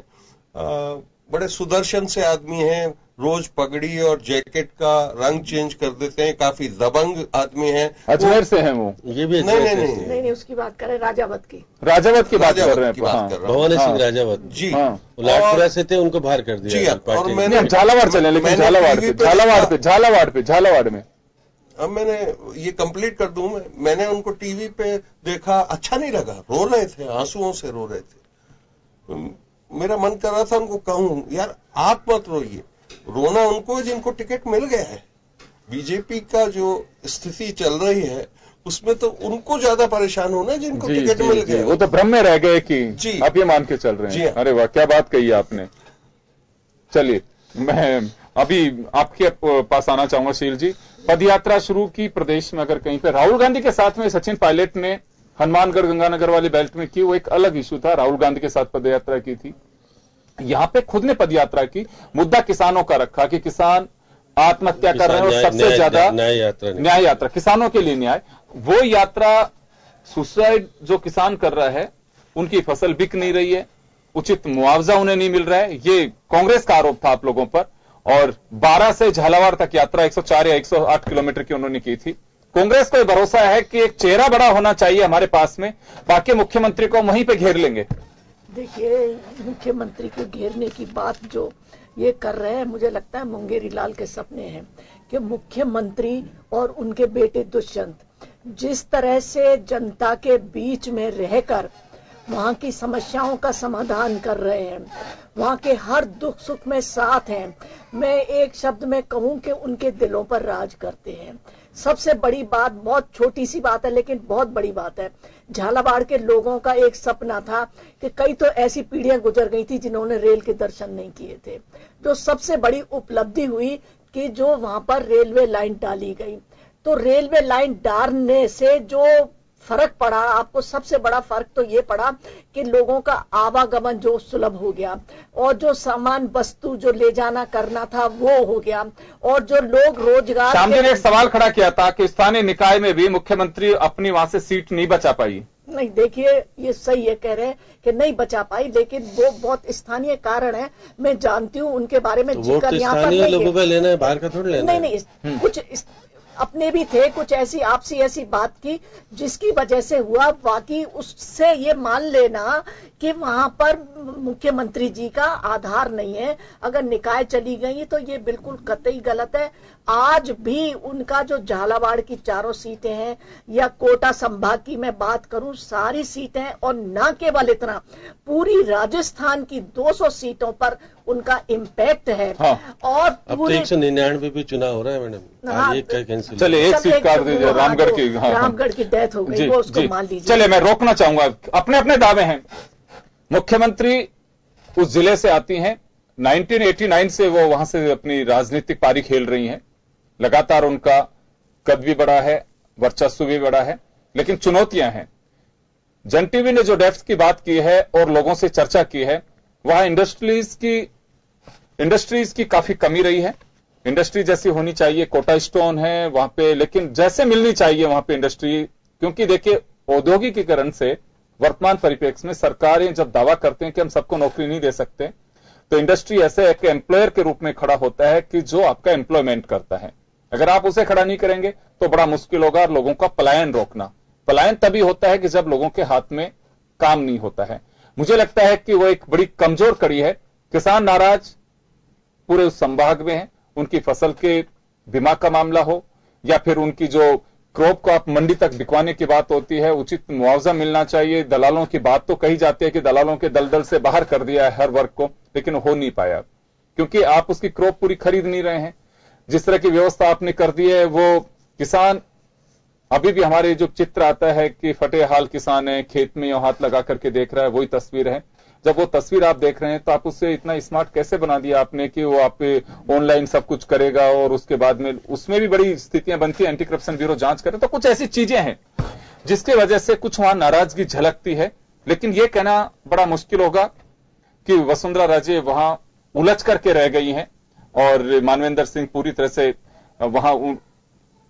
बड़े सुदर्शन से आदमी हैं, रोज पगड़ी और जैकेट का रंग चेंज कर देते हैं, काफी दबंग आदमी हैं। अजमेर से हैं वो? ये भी नहीं उसकी बात कर रहे हैं, राजावत की बात कर रहे हैं। भवानी सिंह राजावत जी लाटपुरा से थे, उनको बाहर कर दिया। और मैंने झालावाड़ चले, लेकिन झालावाड़ में अब मैंने ये कंप्लीट कर दूं, मैंने उनको टीवी पे देखा, अच्छा नहीं लगा, रो रहे थे, आंसुओं से रो रहे थे। मेरा मन कर रहा था उनको कहूं यार आप मत रोइए, रोना उनको जिनको टिकट मिल गया है। बीजेपी का जो स्थिति चल रही है उसमें तो उनको ज्यादा परेशान होना जिनको टिकट मिल गया। वो तो भ्रम में रह गए कि आप ये मान के चल रहे हैं। अरे वाह, क्या बात कही आपने। चलिए मैं अभी आपके पास आना चाहूंगा शील जी। पदयात्रा शुरू की प्रदेश में, अगर कहीं पे राहुल गांधी के साथ में सचिन पायलट ने हनुमानगढ़ गंगानगर वाली बेल्ट में की, वो एक अलग इशू था, राहुल गांधी के साथ पदयात्रा की थी। यहां पे खुद ने पदयात्रा की, मुद्दा किसानों का रखा कि किसान आत्महत्या कर रहे हैं और सबसे ज्यादा न्याय यात्रा, किसानों के लिए न्याय। वो यात्रा सुसाइड जो किसान कर रहा है, उनकी फसल बिक नहीं रही है, उचित मुआवजा उन्हें नहीं मिल रहा है, ये कांग्रेस का आरोप था आप लोगों पर। और 12 से झालावाड़ तक यात्रा 104 या 108 किलोमीटर की उन्होंने की थी। कांग्रेस को भरोसा है कि एक चेहरा बड़ा होना चाहिए हमारे पास में, बाकी मुख्यमंत्री को वहीं पे घेर लेंगे। देखिए, मुख्यमंत्री को घेरने की बात जो ये कर रहे हैं, मुझे लगता है मुंगेरी लाल के सपने हैं कि मुख्यमंत्री और उनके बेटे दुष्यंत जिस तरह से जनता के बीच में रहकर वहां की समस्याओं का समाधान कर रहे हैं, वहां के हर दुख सुख में साथ हैं। मैं एक शब्द में कहूं कि उनके दिलों पर राज करते हैं। सबसे बड़ी बात, बहुत छोटी सी बात है लेकिन बहुत बड़ी बात है, झालावाड़ के लोगों का एक सपना था कि कई तो ऐसी पीढ़ियां गुजर गई थी जिन्होंने रेल के दर्शन नहीं किए थे। जो सबसे बड़ी उपलब्धि हुई कि जो वहां पर रेलवे लाइन डाली गई, तो रेलवे लाइन डालने से जो फर्क पड़ा, आपको सबसे बड़ा फर्क तो ये पड़ा कि लोगों का आवागमन जो सुलभ हो गया, और जो सामान वस्तु जो ले जाना करना था वो हो गया, और जो लोग रोजगार। श्याम जी ने एक सवाल खड़ा किया था कि स्थानीय निकाय में भी मुख्यमंत्री अपनी वहां से सीट नहीं बचा पाई। नहीं, देखिए ये सही है, कह रहे हैं कि नहीं बचा पाई, लेकिन वो बहुत स्थानीय कारण है, मैं जानती हूँ उनके बारे में। तो जिक्र यहाँ पर लोगों का लेना है, बाहर का थोड़ा लेना है। नहीं, कुछ अपने भी थे, कुछ ऐसी आपसी ऐसी बात की जिसकी वजह से हुआ। बाकी उससे ये मान लेना कि वहां पर मुख्यमंत्री जी का आधार नहीं है, अगर निकाय चली गई तो ये बिल्कुल कतई गलत है। आज भी उनका जो झालावाड़ की 4 सीटें हैं या कोटा संभाग की मैं बात करूं, सारी सीटें, और न केवल इतना, पूरी राजस्थान की 200 सीटों पर उनका इम्पैक्ट है। हाँ। और अब तो 199 भी चुनाव हो रहा है मैडम। हाँ, एक का कैंसिल। चलिए एक सीट काट दीजिए, रामगढ़ की। रामगढ़ की डेथ हो गई, वो उसको मान लीजिए। चलिए मैं रोकना चाहूंगा, अपने अपने दावे हैं। मुख्यमंत्री उस जिले से आती हैं, 1989 से वो वहां से अपनी राजनीतिक पारी खेल रही हैं, लगातार उनका कद भी बढ़ा है, वर्चस्व भी बढ़ा है, लेकिन चुनौतियां हैं। जन टीवी ने जो डेप्थ की बात की है और लोगों से चर्चा की है, वहां इंडस्ट्रीज की काफी कमी रही है। इंडस्ट्री जैसी होनी चाहिए, कोटा स्टोन है वहां पे, लेकिन जैसे मिलनी चाहिए वहां पे इंडस्ट्री, क्योंकि देखिए औद्योगिकीकरण से वर्तमान परिप्रेक्ष्य में सरकारें जब दावा करते हैं कि हम सबको नौकरी नहीं दे सकते, तो इंडस्ट्री ऐसे एक एम्प्लॉयर के रूप में खड़ा होता है कि जो आपका एम्प्लॉयमेंट करता है। अगर आप उसे खड़ा नहीं करेंगे तो बड़ा मुश्किल होगा लोगों का पलायन रोकना। पलायन तभी होता है कि जब लोगों के हाथ में काम नहीं होता है। मुझे लगता है कि वो एक बड़ी कमजोर कड़ी है। किसान नाराज पूरे उस संभाग में है, उनकी फसल के बीमा का मामला हो या फिर उनकी जो क्रॉप को आप मंडी तक बिकवाने की बात होती है, उचित मुआवजा मिलना चाहिए। दलालों की बात तो कही जाती है कि दलालों के दलदल से बाहर कर दिया है हर वर्ग को, लेकिन हो नहीं पाया क्योंकि आप उसकी क्रॉप पूरी खरीद नहीं रहे हैं। जिस तरह की व्यवस्था आपने कर दी है, वो किसान अभी भी हमारे जो चित्र आता है कि फटे हाल किसान है, खेत में हाथ लगा करके देख रहा है, वही तस्वीर है। जब वो तस्वीर आप देख रहे हैं तो आप उससे इतना स्मार्ट कैसे बना दिया आपने कि वो आप ऑनलाइन सब कुछ करेगा और उसके बाद में उसमें भी बड़ी स्थितियां बनती है, एंटी करप्शन ब्यूरो जांच करे। तो कुछ ऐसी चीजें हैं जिसकी वजह से कुछ वहां नाराजगी झलकती है, लेकिन यह कहना बड़ा मुश्किल होगा कि वसुंधरा राजे वहां उलझ करके रह गई हैं और मानवेंद्र सिंह पूरी तरह से वहां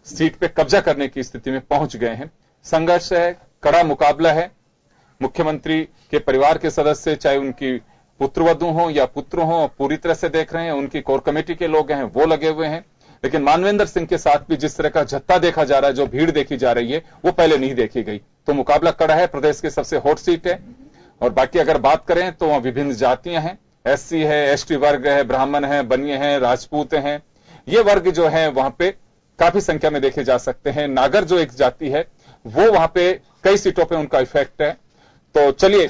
सीट पे कब्जा करने की स्थिति में पहुंच गए हैं। संघर्ष है, कड़ा मुकाबला है। मुख्यमंत्री के परिवार के सदस्य, चाहे उनकी पुत्रवधू हो या पुत्र हो, पूरी तरह से देख रहे हैं। उनकी कोर कमेटी के लोग हैं वो लगे हुए हैं, लेकिन मानवेंद्र सिंह के साथ भी जिस तरह का झत्ता देखा जा रहा है, जो भीड़ देखी जा रही है, वो पहले नहीं देखी गई। तो मुकाबला कड़ा है, प्रदेश की सबसे हॉट सीट है। और बाकी अगर बात करें तो वहां विभिन्न जातियां हैं, एससी है, एसटी वर्ग है, ब्राह्मण है, बनिए हैं, राजपूत हैं। ये वर्ग जो है वहां पे काफी संख्या में देखे जा सकते हैं। नागर जो एक जाति है वो वहां पे कई सीटों पे उनका इफेक्ट है। तो चलिए,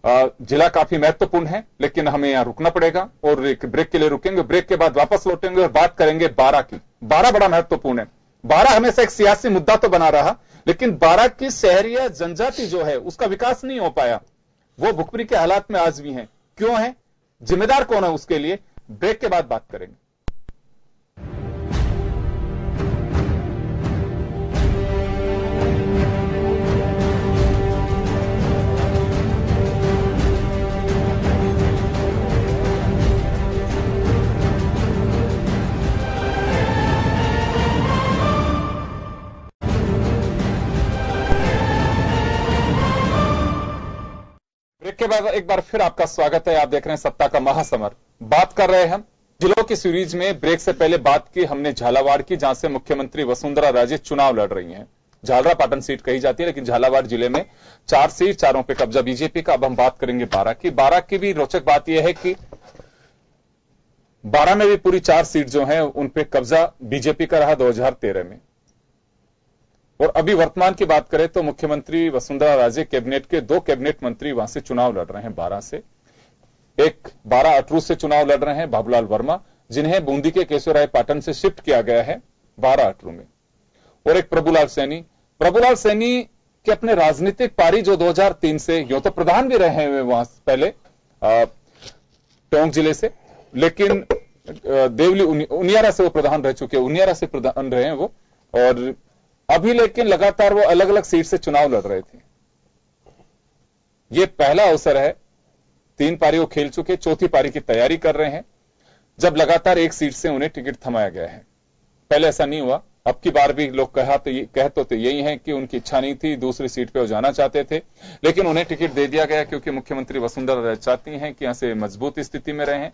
जिला काफी महत्वपूर्ण है, लेकिन हमें यहां रुकना पड़ेगा और एक ब्रेक के लिए रुकेंगे। ब्रेक के बाद वापस लौटेंगे और बात करेंगे 12 की। 12 बड़ा महत्वपूर्ण है। 12 हमेशा एक सियासी मुद्दा तो बना रहा, लेकिन 12 की शहरी जनजाति जो है उसका विकास नहीं हो पाया। वो भुखमरी के हालात में आज भी हैं। क्यों है, जिम्मेदार कौन है उसके लिए, ब्रेक के बाद बात करेंगे। ब्रेक के बाद एक बार फिर आपका स्वागत है। आप देख रहे हैं सत्ता का महासमर। बात कर रहे हैं हम जिलों की सीरीज में। ब्रेक से पहले बात की हमने झालावाड़ की, जहां से मुख्यमंत्री वसुंधरा राजे चुनाव लड़ रही हैं। झालरा पाटन सीट कही जाती है, लेकिन झालावाड़ जिले में 4 सीट, 4 पे कब्जा बीजेपी का। अब हम बात करेंगे 12 की। 12 की भी रोचक बात यह है कि 12 में भी पूरी 4 सीट जो है उन पे कब्जा बीजेपी का रहा 2013 में। और अभी वर्तमान की बात करें तो मुख्यमंत्री वसुंधरा राजे कैबिनेट के 2 कैबिनेट मंत्री वहां से चुनाव लड़ रहे हैं 12 से। एक 12 अटरू से चुनाव लड़ रहे हैं बाबूलाल वर्मा, जिन्हें बूंदी के केशवराय पाटन से शिफ्ट किया गया है 12 अटरू में। और एक प्रभुलाल सैनी के अपने राजनीतिक पारी जो 2003 से, यो तो प्रधान भी रहे हैं वहां पहले टोंक जिले से, लेकिन देवली उनियारा से वो प्रधान रह चुके हैं, उनियारा से प्रधान रहे हैं वो। और अभी लेकिन लगातार वो अलग अलग सीट से चुनाव लड़ रहे थे। ये पहला अवसर है, 3 पारी वो खेल चुके, चौथी पारी की तैयारी कर रहे हैं, जब लगातार एक सीट से उन्हें टिकट थमाया गया है। पहले ऐसा नहीं हुआ। अब की बार भी लोग कहते तो यही है कि उनकी इच्छा नहीं थी, दूसरी सीट पे वो जाना चाहते थे, लेकिन उन्हें टिकट दे दिया गया क्योंकि मुख्यमंत्री वसुंधरा राजे चाहती हैं कि यहां से मजबूत स्थिति में रहें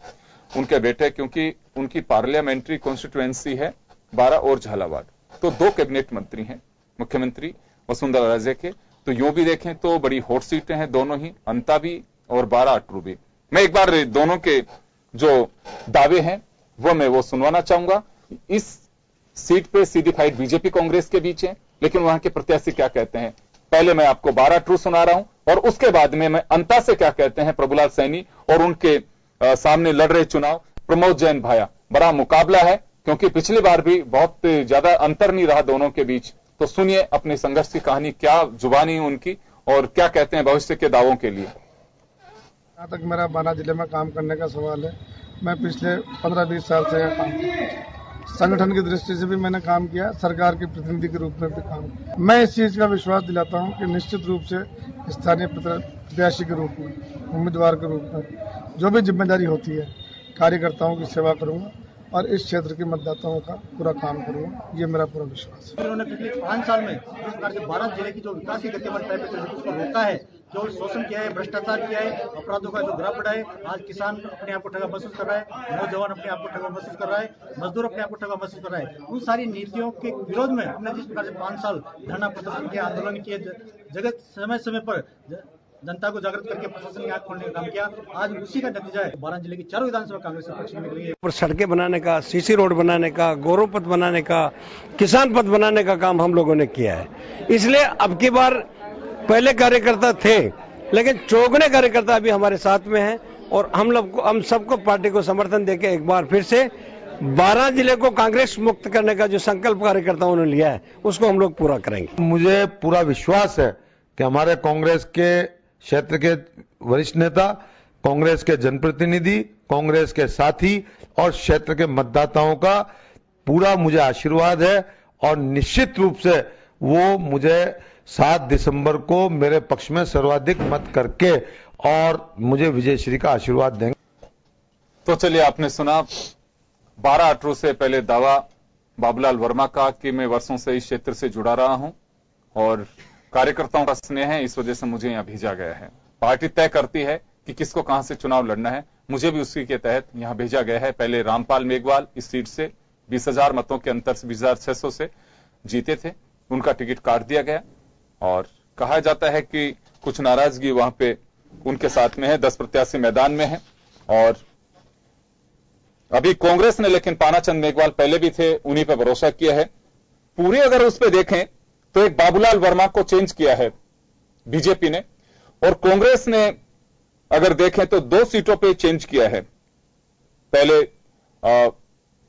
उनके बेटे, क्योंकि उनकी पार्लियामेंट्री कॉन्स्टिट्यूएंसी है 12 और झालावाड़, तो 2 कैबिनेट मंत्री हैं मुख्यमंत्री वसुंधरा राजे के। तो यूं भी देखें तो बड़ी हॉट सीटें हैं दोनों ही, अंता भी और 12 अटरू भी। मैं एक बार दोनों के जो दावे हैं वो सुनवाना चाहूंगा। इस सीट पे सीधी फाइट बीजेपी कांग्रेस के बीच है, लेकिन वहां के प्रत्याशी क्या कहते हैं, पहले मैं आपको 12 अटरू सुना रहा हूं और उसके बाद में मैं अंता से क्या कहते हैं प्रभुलाल सैनी और उनके सामने लड़ रहे चुनाव प्रमोद जैन भाया। बड़ा मुकाबला है क्योंकि पिछली बार भी बहुत ज्यादा अंतर नहीं रहा दोनों के बीच। तो सुनिए अपने संघर्ष की कहानी, क्या जुबानी उनकी और क्या कहते हैं भविष्य के दावों के लिए। जहां तक मेरा बारा जिले में काम करने का सवाल है, मैं पिछले 15-20 साल से यहाँ काम किया, संगठन की दृष्टि से भी मैंने काम किया, सरकार के प्रतिनिधि के रूप में भी काम किया। मैं इस चीज का विश्वास दिलाता हूँ कि निश्चित रूप से स्थानीय प्रत्याशी के रूप में, उम्मीदवार के रूप में जो भी जिम्मेदारी होती है, कार्यकर्ताओं की सेवा करूंगा और इस क्षेत्र के मतदाताओं का पूरा काम करूंगा, ये मेरा पूरा विश्वास है। उन्होंने पिछले 5 साल में जिस प्रकार से 12 जिले की जो विकास की गति उसको रोका है, जो शोषण किया है, भ्रष्टाचार किया है, अपराधों का जो ग्राफ बढ़ा है, आज किसान अपने आप को ठगा महसूस कर रहा है, नौजवान अपने आप को ठगा महसूस कर रहा है, मजदूर अपने आप को ठगा महसूस कर रहा है। उन सारी नीतियों के विरोध में हमने जिस प्रकार से 5 साल धरना प्रदर्शन किया, आंदोलन किए, जगत समय समय पर जनता को जागृत करके प्रशासन की आंख खोलने का काम किया, आज उसी का नतीजा है 12 जिले की 4 विधानसभा कांग्रेस के पक्ष में निकली है। और सड़कें बनाने का, सीसी रोड बनाने का, गौरव पथ बनाने का, किसान पथ बनाने का काम हम लोगों ने किया है। इसलिए अब की बार पहले कार्यकर्ता थे, लेकिन चौगुने कार्यकर्ता अभी हमारे साथ में हैं और हम सबको पार्टी को समर्थन देके एक बार फिर से 12 जिले को कांग्रेस मुक्त करने का जो संकल्प कार्यकर्ताओं ने लिया है उसको हम लोग पूरा करेंगे। मुझे पूरा विश्वास है कि हमारे कांग्रेस के क्षेत्र के वरिष्ठ नेता, कांग्रेस के जनप्रतिनिधि, कांग्रेस के साथी और क्षेत्र के मतदाताओं का पूरा मुझे आशीर्वाद है और निश्चित रूप से वो मुझे 7 दिसंबर को मेरे पक्ष में सर्वाधिक मत करके और मुझे विजयश्री का आशीर्वाद देंगे। तो चलिए, आपने सुना 12 अटरू से पहले दावा बाबूलाल वर्मा का कि मैं वर्षों से इस क्षेत्र से जुड़ा रहा हूं और कार्यकर्ताओं का स्नेह है, इस वजह से मुझे यहां भेजा गया है। पार्टी तय करती है कि किसको कहां से चुनाव लड़ना है, मुझे भी उसी के तहत यहां भेजा गया है। पहले रामपाल मेघवाल इस सीट से 20,000 मतों के अंतर से 20,600 से जीते थे, उनका टिकट काट दिया गया और कहा जाता है कि कुछ नाराजगी वहां पे उनके साथ में है। 10 प्रत्याशी मैदान में है और अभी कांग्रेस ने, लेकिन पानाचंद मेघवाल पहले भी थे, उन्हीं पर भरोसा किया है। पूरी अगर उस पर देखें तो एक बाबूलाल वर्मा को चेंज किया है बीजेपी ने और कांग्रेस ने अगर देखें तो 2 सीटों पे चेंज किया है। पहले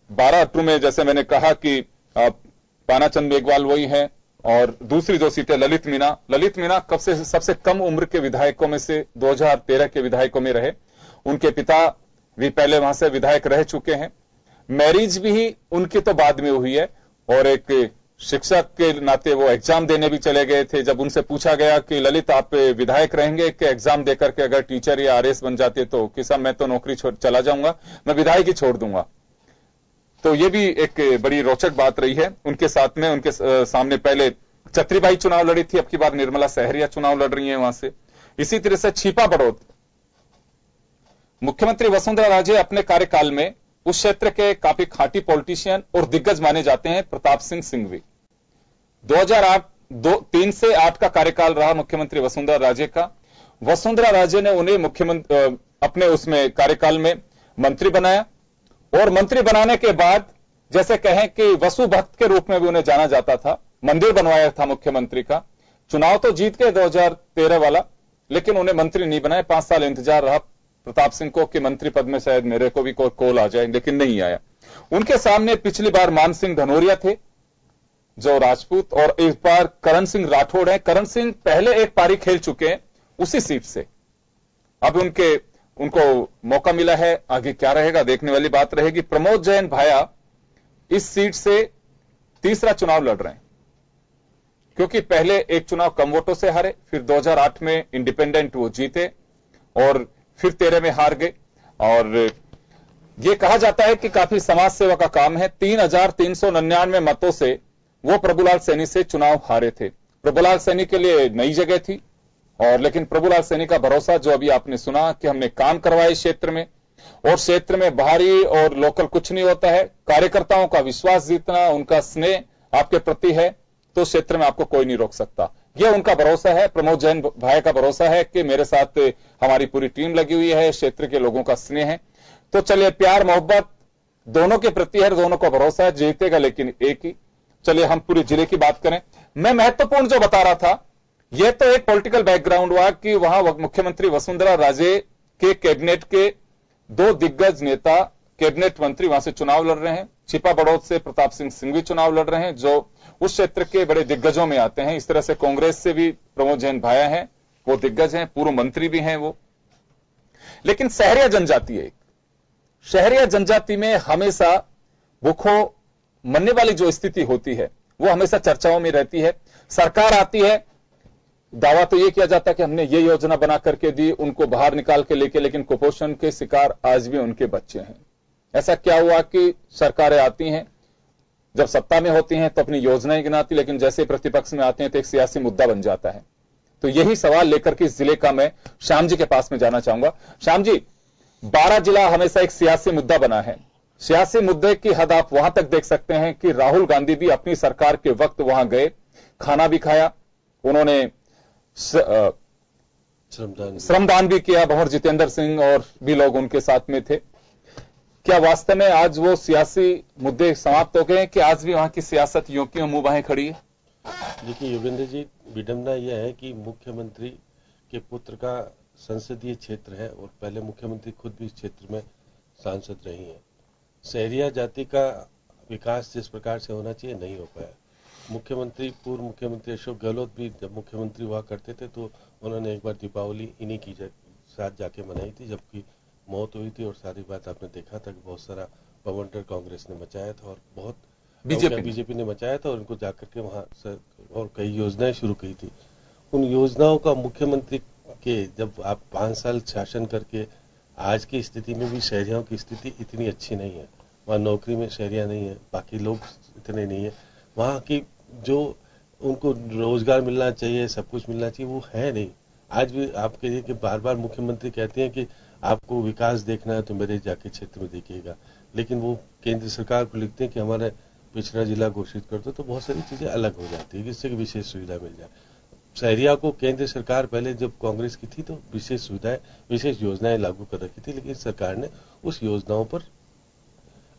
12 अटरू में जैसे मैंने कहा कि पानाचंद मेघवाल वही है और दूसरी 2 सीटें ललित मीणा कब से सबसे कम उम्र के विधायकों में से 2013 के विधायकों में रहे। उनके पिता भी पहले वहां से विधायक रह चुके हैं। मैरिज भी उनकी तो बाद में हुई है और एक शिक्षक के नाते वो एग्जाम देने भी चले गए थे। जब उनसे पूछा गया कि ललित आप विधायक रहेंगे कि एग्जाम देकर के अगर टीचर या आरएस बन जाते तो कि साहब मैं तो नौकरी चला जाऊंगा, मैं विधायक ही छोड़ दूंगा। तो ये भी एक बड़ी रोचक बात रही है। उनके साथ में उनके सामने पहले छत्रीबाई चुनाव लड़ी थी, अब की बार निर्मला सहरिया चुनाव लड़ रही है वहां से। इसी तरह से छीपा बड़ौत, मुख्यमंत्री वसुंधरा राजे अपने कार्यकाल में उस क्षेत्र के काफी खाटी पॉलिटिशियन और दिग्गज माने जाते हैं प्रताप सिंह सिंघवी। 2003 से 8 का कार्यकाल रहा मुख्यमंत्री वसुंधरा राजे का। वसुंधरा राजे ने उन्हें मुख्यमंत्री अपने उसमें कार्यकाल में मंत्री बनाया और मंत्री बनाने के बाद जैसे कहें कि वसु भक्त के रूप में भी उन्हें जाना जाता था। मंदिर बनवाया था मुख्यमंत्री का। चुनाव तो जीत गए 2013 वाला, लेकिन उन्हें मंत्री नहीं बनाए। 5 साल इंतजार रहा प्रताप सिंह को कि मंत्री पद में शायद मेरे को भी कोई कॉल आ जाए, लेकिन नहीं आया। उनके सामने पिछली बार मान सिंह धनोरिया थे जो राजपूत और इस बार करण सिंह राठौड़ हैं। करण सिंह पहले एक पारी खेल चुके हैं उसी सीट से। अब उनको मौका मिला है, आगे क्या रहेगा देखने वाली बात रहेगी। प्रमोद जैन भाया इस सीट से तीसरा चुनाव लड़ रहे हैं, क्योंकि पहले एक चुनाव कम वोटों से हारे, फिर 2008 में इंडिपेंडेंट वो जीते और फिर 13 में हार गए। और यह कहा जाता है कि काफी समाज सेवा का काम है। 3,399 मतों से वो प्रभुलाल सैनी से चुनाव हारे थे। प्रभुलाल सैनी के लिए नई जगह थी, और लेकिन प्रभुलाल सैनी का भरोसा जो अभी आपने सुना कि हमने काम करवाए क्षेत्र में, और क्षेत्र में बाहरी और लोकल कुछ नहीं होता है। कार्यकर्ताओं का विश्वास जीतना, उनका स्नेह आपके प्रति है तो क्षेत्र में आपको कोई नहीं रोक सकता। यह उनका भरोसा है, प्रमोद जैन भाई का भरोसा है कि मेरे साथ हमारी पूरी टीम लगी हुई है, क्षेत्र के लोगों का स्नेह है। तो चलिए, प्यार मोहब्बत दोनों के प्रति है, दोनों को भरोसा है, जीतेगा लेकिन एक ही। चलिए हम पूरे जिले की बात करें। मैं महत्वपूर्ण जो बता रहा था, यह तो एक पॉलिटिकल बैकग्राउंड हुआ कि वहां मुख्यमंत्री वसुंधरा राजे के कैबिनेट के 2 दिग्गज नेता, कैबिनेट मंत्री वहां से चुनाव लड़ रहे हैं। छिपा बड़ौद से प्रताप सिंह भी चुनाव लड़ रहे हैं, जो उस क्षेत्र के बड़े दिग्गजों में आते हैं। इस तरह से कांग्रेस से भी प्रमोद जैन भाया हैं, वो दिग्गज हैं, पूर्व मंत्री भी हैं वो। लेकिन शहरिया जनजाति है, शहरिया जनजाति में हमेशा भूखों मरने वाली जो स्थिति होती है वो हमेशा चर्चाओं में रहती है। सरकार आती है, दावा तो यह किया जाता है कि हमने ये योजना बना करके दी, उनको बाहर निकाल के लेके, लेकिन कुपोषण के शिकार आज भी उनके बच्चे हैं। ऐसा क्या हुआ कि सरकारें आती हैं, जब सत्ता में होती हैं तो अपनी योजनाएं गिनाती, लेकिन जैसे प्रतिपक्ष में आते हैं तो एक सियासी मुद्दा बन जाता है। तो यही सवाल लेकर के इस जिले का मैं श्याम जी के पास में जाना चाहूंगा। श्याम जी, 12 जिला हमेशा एक सियासी मुद्दा बना है। सियासी मुद्दे की हद आप वहां तक देख सकते हैं कि राहुल गांधी भी अपनी सरकार के वक्त वहां गए, खाना भी खाया, उन्होंने श्रमदान भी किया, भंवर जितेंद्र सिंह और भी लोग उनके साथ में थे। क्या वास्तव में आज वो सियासी मुद्दे समाप्त हो गए कि आज भी वहां की सियासत यूं की मुंह बाहें खड़ी है? देखिए योगेंद्र जी, विडंबना यह है कि मुख्यमंत्री के पुत्र का संसदीय क्षेत्र है और पहले मुख्यमंत्री खुद भी इस क्षेत्र में सांसद रही हैं। शहरिया जाति का विकास जिस प्रकार से होना चाहिए नहीं हो पाया। मुख्यमंत्री, पूर्व मुख्यमंत्री अशोक गहलोत भी जब मुख्यमंत्री हुआ करते थे तो उन्होंने एक बार दीपावली इन्हीं की साथ जाके मनाई थी, जबकि मौत हुई थी। और सारी बात आपने देखा था कि बहुत सारा बवंडर कांग्रेस ने मचाया था और बहुत बीजेपी ने मचाया था, और उनको जाकर के वहां और कई योजनाएं शुरू की थी। उन योजनाओं का मुख्यमंत्री के जब आप 5 साल शासन करके आज की स्थिति में भी शहरियों की स्थिति इतनी अच्छी नहीं है। वहाँ नौकरी में शहरिया नहीं है, बाकी लोग इतने नहीं है। वहाँ की जो उनको रोजगार मिलना चाहिए, सब कुछ मिलना चाहिए, वो है नहीं। आज भी आप कहिए कि बार बार मुख्यमंत्री कहते हैं कि आपको विकास देखना है तो मेरे जाके क्षेत्र में देखिएगा, लेकिन वो केंद्र सरकार को लिखते हैं कि हमारे पिछड़ा जिला घोषित कर दो, तो बहुत सारी चीजें अलग हो जाती है जिससे कि विशेष सुविधा मिल जाए। शहरिया को केंद्र सरकार पहले जब कांग्रेस की थी तो विशेष सुविधाएं, विशेष योजनाएं लागू कर रखी थी, लेकिन सरकार ने उस योजनाओं पर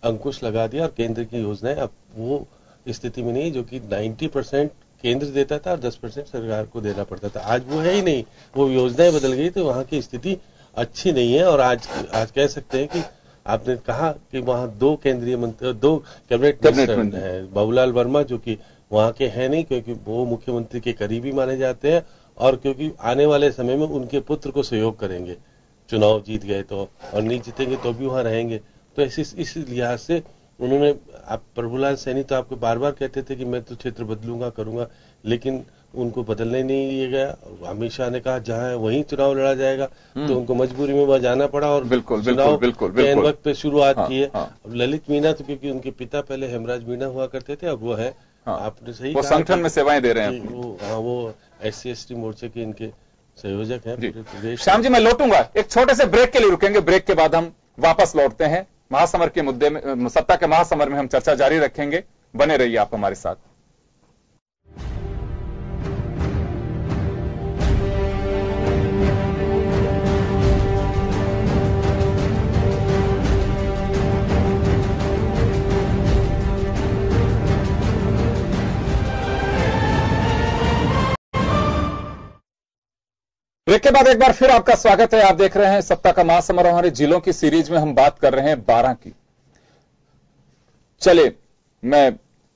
अंकुश लगा दिया और केंद्र की योजनाएं अब वो स्थिति में नहीं जो कि 90% केंद्र देता था और 10% सरकार को देना पड़ता था। आज वो है ही नहीं, वो योजनाएं बदल गई तो वहां की स्थिति अच्छी नहीं है। और आज कह सकते हैं कि आपने कहा कि वहां 2 केंद्रीय मंत्री, 2 कैबिनेट मिनिस्टर हैं, बाबूलाल वर्मा जो कि वहां के हैं नहीं, क्योंकि वो मुख्यमंत्री के करीबी माने जाते हैं और क्योंकि आने वाले समय में उनके पुत्र को सहयोग करेंगे, चुनाव जीत गए तो, और नहीं जीतेंगे तो भी वहां रहेंगे। तो इस लिहाज से उन्होंने, आप प्रभुलाल सैनी तो आपको बार बार कहते थे कि मैं तो क्षेत्र बदलूंगा करूंगा, लेकिन उनको बदलने नहीं दिया गया। अमित शाह ने कहा जहां वहीं चुनाव लड़ा जाएगा, तो उनको मजबूरी में वहां जाना पड़ा और चुनाव वक्त पे शुरुआत की है। अब ललित मीणा तो क्योंकि उनके पिता पहले हेमराज मीणा हुआ करते थे, अब वो है, आपने सही कहा, संगठन में सेवाएं दे रहे हैं। वो SC/ST मोर्चे के इनके संयोजक हैं। श्याम जी, मैं लौटूंगा, एक छोटे से ब्रेक के लिए रुकेंगे, ब्रेक के बाद हम वापस लौटते हैं। महासमर के मुद्दे में, सत्ता के महासमर में हम चर्चा जारी रखेंगे। बने रहिए आप हमारे साथ। ब्रेक के बाद एक बार फिर आपका स्वागत है। आप देख रहे हैं सत्ता का महासमर। हमारे जिलों की सीरीज में हम बात कर रहे हैं 12 की। चले, मैं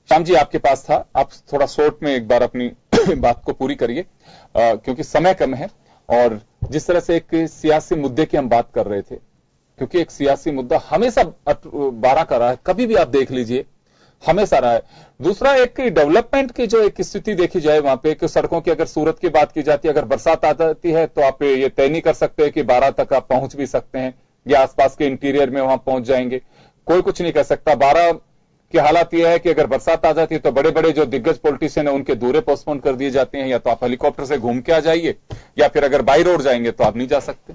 श्याम जी आपके पास था, आप थोड़ा शॉर्ट में एक बार अपनी बात को पूरी करिए क्योंकि समय कम है। और जिस तरह से एक सियासी मुद्दे की हम बात कर रहे थे, क्योंकि एक सियासी मुद्दा हमेशा 12 का रहा है, कभी भी आप देख लीजिए हमेशा रहा है। दूसरा, एक डेवलपमेंट की जो एक स्थिति देखी जाए वहां पे कि सड़कों की अगर सूरत की बात की जाती है, अगर बरसात आ जाती है तो आप ये तय नहीं कर सकते कि 12 तक आप पहुंच भी सकते हैं या आसपास के इंटीरियर में वहां पहुंच जाएंगे, कोई कुछ नहीं कह सकता। 12 की हालत यह है कि अगर बरसात आ जाती है तो बड़े बड़े जो दिग्गज पॉलिटिशियन है उनके दौरे पोस्टपोन कर दिए जाते हैं, या तो आप हेलीकॉप्टर से घूम के आ जाइए या फिर अगर बाई रोड जाएंगे तो आप नहीं जा सकते,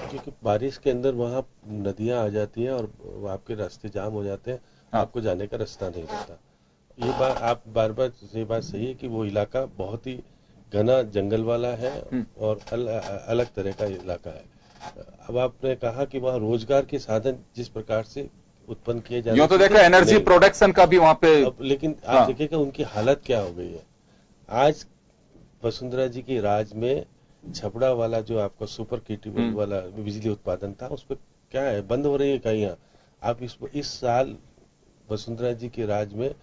क्योंकि बारिश के अंदर वहां नदियां आ जाती हैं और आपके रास्ते जाम हो जाते हैं, आपको जाने का रास्ता नहीं रहता। ये बात आप बार बार ये बात सही है कि वो इलाका बहुत ही घना जंगल वाला है और अलग तरह का इलाका है। अब आपने कहा कि वहाँ रोजगार के साधन जिस प्रकार से उत्पन्न किए जा रहे हैं, तो देखो एनर्जी प्रोडक्शन का भी वहां पे, लेकिन आप देखिएगा उनकी हालत क्या हो गई है। आज वसुंधरा जी के राज में छपड़ा वाला जो आपका सुपर क्रिटिकल वाला बिजली उत्पादन था, उस पर क्या है, बंद हो रही है कहीं। आप इस साल वसुंधरा जी के राज में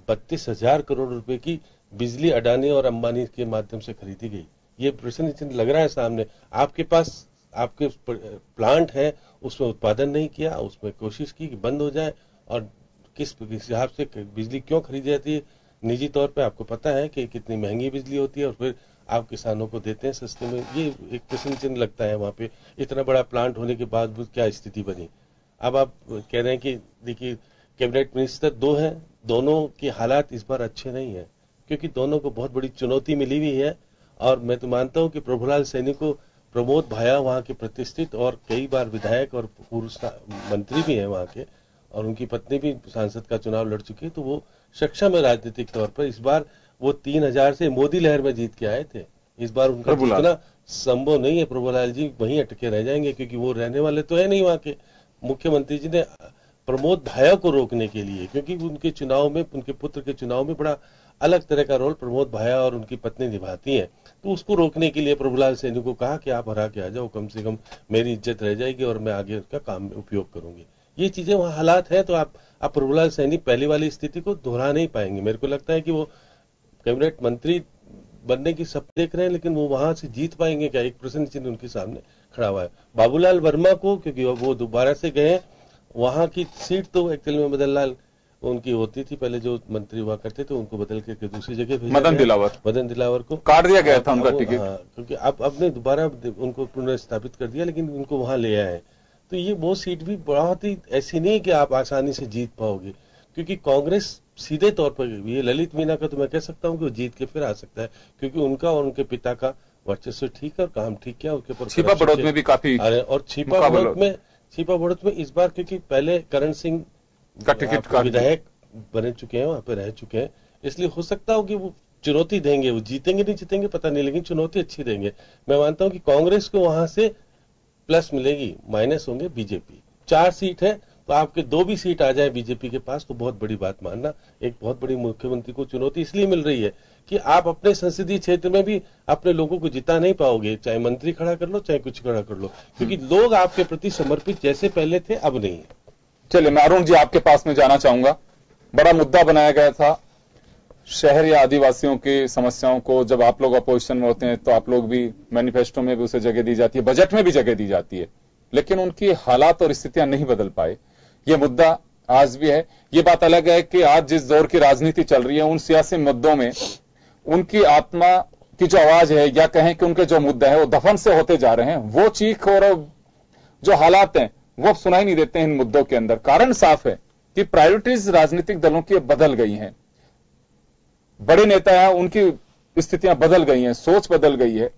32,000 करोड़ रुपए की बिजली अडानी और अंबानी के माध्यम से खरीदी गई। ये प्रश्न चिन्ह लग रहा है सामने। आपके पास आपके प्लांट है, उसमें उत्पादन नहीं किया, उसमें कोशिश की कि बंद हो जाए, और किस हिसाब से बिजली क्यों खरीदी जाती है निजी तौर पे आपको पता है कि कितनी महंगी बिजली होती है, और फिर आप किसानों को देते हैं सस्ते में। ये एक प्रश्न चिन्ह लगता है वहां पे। इतना बड़ा प्लांट होने के बाद क्या स्थिति बनी। अब आप कह रहे हैं कि देखिए कैबिनेट मिनिस्टर 2 हैं, दोनों के हालात इस बार अच्छे नहीं है, क्योंकि दोनों को बहुत बड़ी चुनौती मिली हुई है। और मैं तो मानता हूं कि प्रभुलाल सैनी को, प्रमोद भाया वहां के प्रतिष्ठित और कई बार विधायक और पूर्व मंत्री भी हैं वहां के, और उनकी पत्नी भी सांसद का चुनाव लड़ चुकी है, तो वो सक्षम है राजनीतिक तौर पर। इस बार वो 3000 से मोदी लहर में जीत के आए थे, इस बार उनका जीतना संभव नहीं है। प्रभुलाल जी वहीं अटके रह जाएंगे, क्योंकि वो रहने वाले तो है नहीं वहां के। मुख्यमंत्री जी ने प्रमोद भाया को रोकने के लिए, क्योंकि उनके चुनाव में, उनके पुत्र के चुनाव में बड़ा अलग तरह का रोल प्रमोद भाया और उनकी पत्नी निभाती हैं, तो उसको रोकने के लिए प्रभुलाल सैनी को कहा कि आप हरा के आ जाओ, कम से कम मेरी इज्जत रह जाएगी और मैं आगे उसका काम उपयोग करूंगी। ये चीजें वहां हालात है, तो आप प्रभुलाल सैनी पहली वाली स्थिति को दोहरा नहीं पाएंगे। मेरे को लगता है कि वो कैबिनेट मंत्री बनने की सब देख रहे हैं, लेकिन वो वहां से जीत पाएंगे क्या, एक प्रश्न चिन्ह उनके सामने खड़ा हुआ है। बाबूलाल वर्मा को, क्योंकि वो दोबारा से गए, वहां की सीट तो एक्चुअली में मदन लाल उनकी होती थी, पहले जो मंत्री हुआ करते थे उनको बदल के दूसरी जगह भेजा, मदन दिलावर को काट दिया गया था उनका टिकट। क्योंकि अब ने दोबारा उनको पुनर्स्थापित कर दिया, लेकिन उनको वहां ले आए। तो ये वो सीट भी बहुत ही ऐसी नहीं है कि आप आसानी से जीत पाओगे, क्योंकि कांग्रेस सीधे तौर पर, ये ललित मीणा का तो मैं कह सकता हूँ कि वो जीत के फिर आ सकता है, क्योंकि उनका और उनके पिता का वर्चस्व ठीक है और काम ठीक किया। उनके ऊपर छिपा बढ़त में भी काफी, और छिपा बढ़त में इस बार, क्योंकि पहले करण सिंह का टिकट विधायक बने चुके हैं, वहां पे रह चुके हैं, इसलिए हो सकता हो कि वो चुनौती देंगे। वो जीतेंगे नहीं जीतेंगे पता नहीं, लेकिन चुनौती अच्छी देंगे। मैं मानता हूं कि कांग्रेस को वहां से प्लस मिलेगी, माइनस होंगे बीजेपी। 4 सीट है, तो आपके 2 भी सीट आ जाए बीजेपी के पास तो बहुत बड़ी बात मानना। एक बहुत बड़ी मुख्यमंत्री को चुनौती इसलिए मिल रही है कि आप अपने संसदीय क्षेत्र में भी अपने लोगों को जिता नहीं पाओगे, चाहे मंत्री खड़ा कर लो, चाहे कुछ खड़ा कर लो, क्योंकि लोग आपके प्रति समर्पित जैसे पहले थे अब नहीं है। चलिए, मैं अरुण जी आपके पास में जाना चाहूंगा। बड़ा मुद्दा बनाया गया था शहर या आदिवासियों की समस्याओं को। जब आप लोग अपोजिशन में होते हैं तो आप लोग भी, मैनिफेस्टो में भी उसे जगह दी जाती है, बजट में भी जगह दी जाती है, लेकिन उनकी हालात और स्थितियां नहीं बदल पाए। ये मुद्दा आज भी है। ये बात अलग है कि आज जिस दौर की राजनीति चल रही है, उन सियासी मुद्दों में उनकी आत्मा की जो आवाज है, या कहें कि उनके जो मुद्दे हैं वो दफन से होते जा रहे हैं। वो चीख और जो हालात हैं वो सुनाई नहीं देते हैं इन मुद्दों के अंदर। कारण साफ है कि प्रायोरिटीज राजनीतिक दलों की बदल गई हैं। बड़े नेता हैं, उनकी स्थितियां बदल गई हैं, सोच बदल गई है।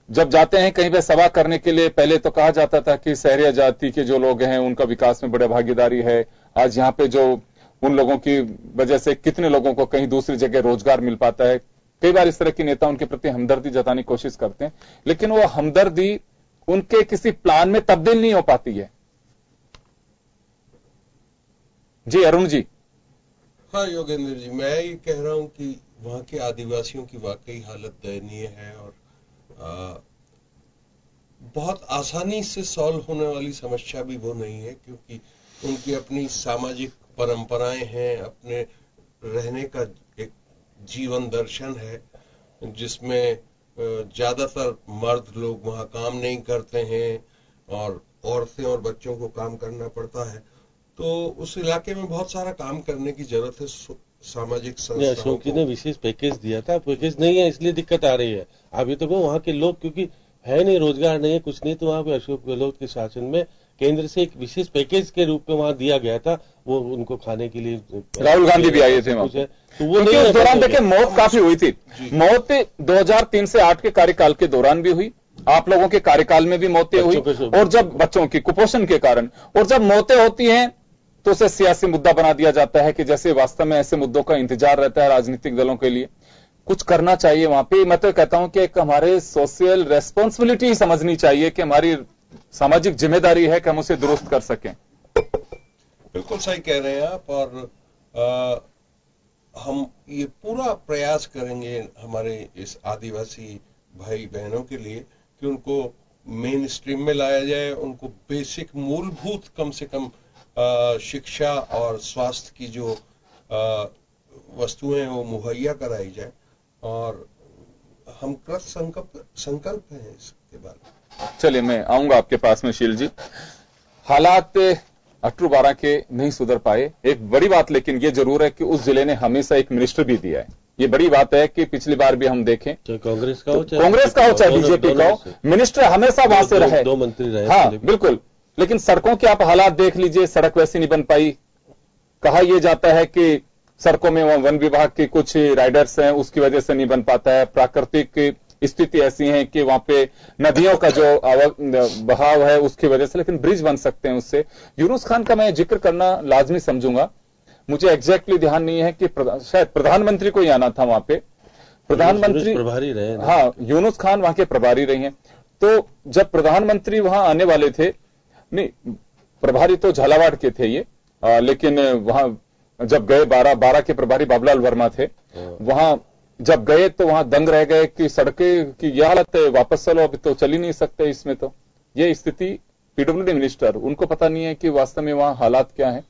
जब जाते हैं कहीं पे सभा करने के लिए, पहले तो कहा जाता था कि सहरिया जाति के जो लोग हैं उनका विकास में बड़े भागीदारी है। आज यहां पे जो उन लोगों की वजह से कितने लोगों को कहीं दूसरी जगह रोजगार मिल पाता है। कई बार इस तरह के नेता उनके प्रति हमदर्दी जताने की कोशिश करते हैं, लेकिन वो हमदर्दी उनके किसी प्लान में तब्दील नहीं हो पाती है। जी अरुण जी। हाँ योगेंद्र जी, मैं ये कह रहा हूं कि वहां के आदिवासियों की वाकई हालत दयनीय है और बहुत आसानी से सॉल्व होने वाली समस्या भी वो नहीं है, क्योंकि उनकी अपनी सामाजिक परंपराएं हैं, अपने रहने का एक जीवन दर्शन है, जिसमें ज्यादातर मर्द लोग वहां काम नहीं करते हैं और औरतें और बच्चों को काम करना पड़ता है। तो उस इलाके में बहुत सारा काम करने की जरूरत है। सामाजिक संस्थाओं अशोक जी ने विशेष पैकेज दिया था, पैकेज नहीं है इसलिए दिक्कत आ रही है। अभी तो वो वहाँ के लोग क्योंकि है नहीं, रोजगार नहीं है, कुछ नहीं, तो वहाँ पे अशोक गहलोत के शासन में केंद्र से एक विशेष पैकेज के रूप में वहाँ दिया गया था, वो उनको खाने के लिए। राहुल गांधी भी आए थे वहाँ, तो वो नहीं। उस दौरान देखिए मौत काफी हुई थी। मौत 2003 से 8 के कार्यकाल के दौरान भी हुई, आप लोगों के कार्यकाल में भी मौतें हुई, और जब बच्चों की कुपोषण के कारण, और जब मौतें होती हैं तो उसे सियासी मुद्दा बना दिया जाता है कि जैसे वास्तव में ऐसे मुद्दों का इंतजार रहता है राजनीतिक दलों के लिए। कुछ करना चाहिए वहां पे। मैं तो कहता हूं कि एक हमारे सोशल रेस्पॉन्सिबिलिटी समझनी चाहिए कि हमारी सामाजिक जिम्मेदारी है कि हम उसे दुरुस्त कर सकें। बिल्कुल सही कह रहे हैं आप, और हम ये पूरा प्रयास करेंगे हमारे इस आदिवासी भाई बहनों के लिए कि उनको मेन स्ट्रीम में लाया जाए, उनको बेसिक मूलभूत कम से कम शिक्षा और स्वास्थ्य की जो वस्तुएं वो मुहैया कराई जाए, और हम कृत संकल्प हैं इसके बारे में। चलिए मैं आऊंगा आपके पास में शील जी। हालात 18-12 के नहीं सुधर पाए, एक बड़ी बात लेकिन ये जरूर है कि उस जिले ने हमेशा एक मिनिस्टर भी दिया है। ये बड़ी बात है कि पिछली बार भी हम देखें, कांग्रेस का हो चाहे बीजेपी का हो, मिनिस्टर हमेशा वहां से रहे, 2 मंत्री रहे। हाँ बिल्कुल, लेकिन सड़कों के आप हालात देख लीजिए, सड़क वैसी नहीं बन पाई। कहा यह जाता है कि सड़कों में वन विभाग के कुछ राइडर्स हैं, उसकी वजह से नहीं बन पाता है। प्राकृतिक स्थिति ऐसी है कि वहां पे नदियों का जो बहाव है उसकी वजह से, लेकिन ब्रिज बन सकते हैं उससे। यूनुस खान का मैं जिक्र करना लाजमी समझूंगा, मुझे एग्जैक्टली ध्यान नहीं है कि शायद प्रधानमंत्री को ही आना था वहां पे, प्रधानमंत्री प्रभारी रहे। हाँ, यूनुस खान वहां के प्रभारी रही हैं। तो जब प्रधानमंत्री वहां आने वाले थे, नहीं प्रभारी तो झालावाड़ के थे ये, लेकिन वहां जब गए 12 के प्रभारी बाबूलाल वर्मा थे, वहां जब गए तो वहां दंग रह गए कि सड़कें की यह हालत है, वापस चलो, अभी तो चल ही नहीं सकते इसमें। तो ये स्थिति पीडब्ल्यूडी मिनिस्टर, उनको पता नहीं है कि वास्तव में वहां हालात क्या है।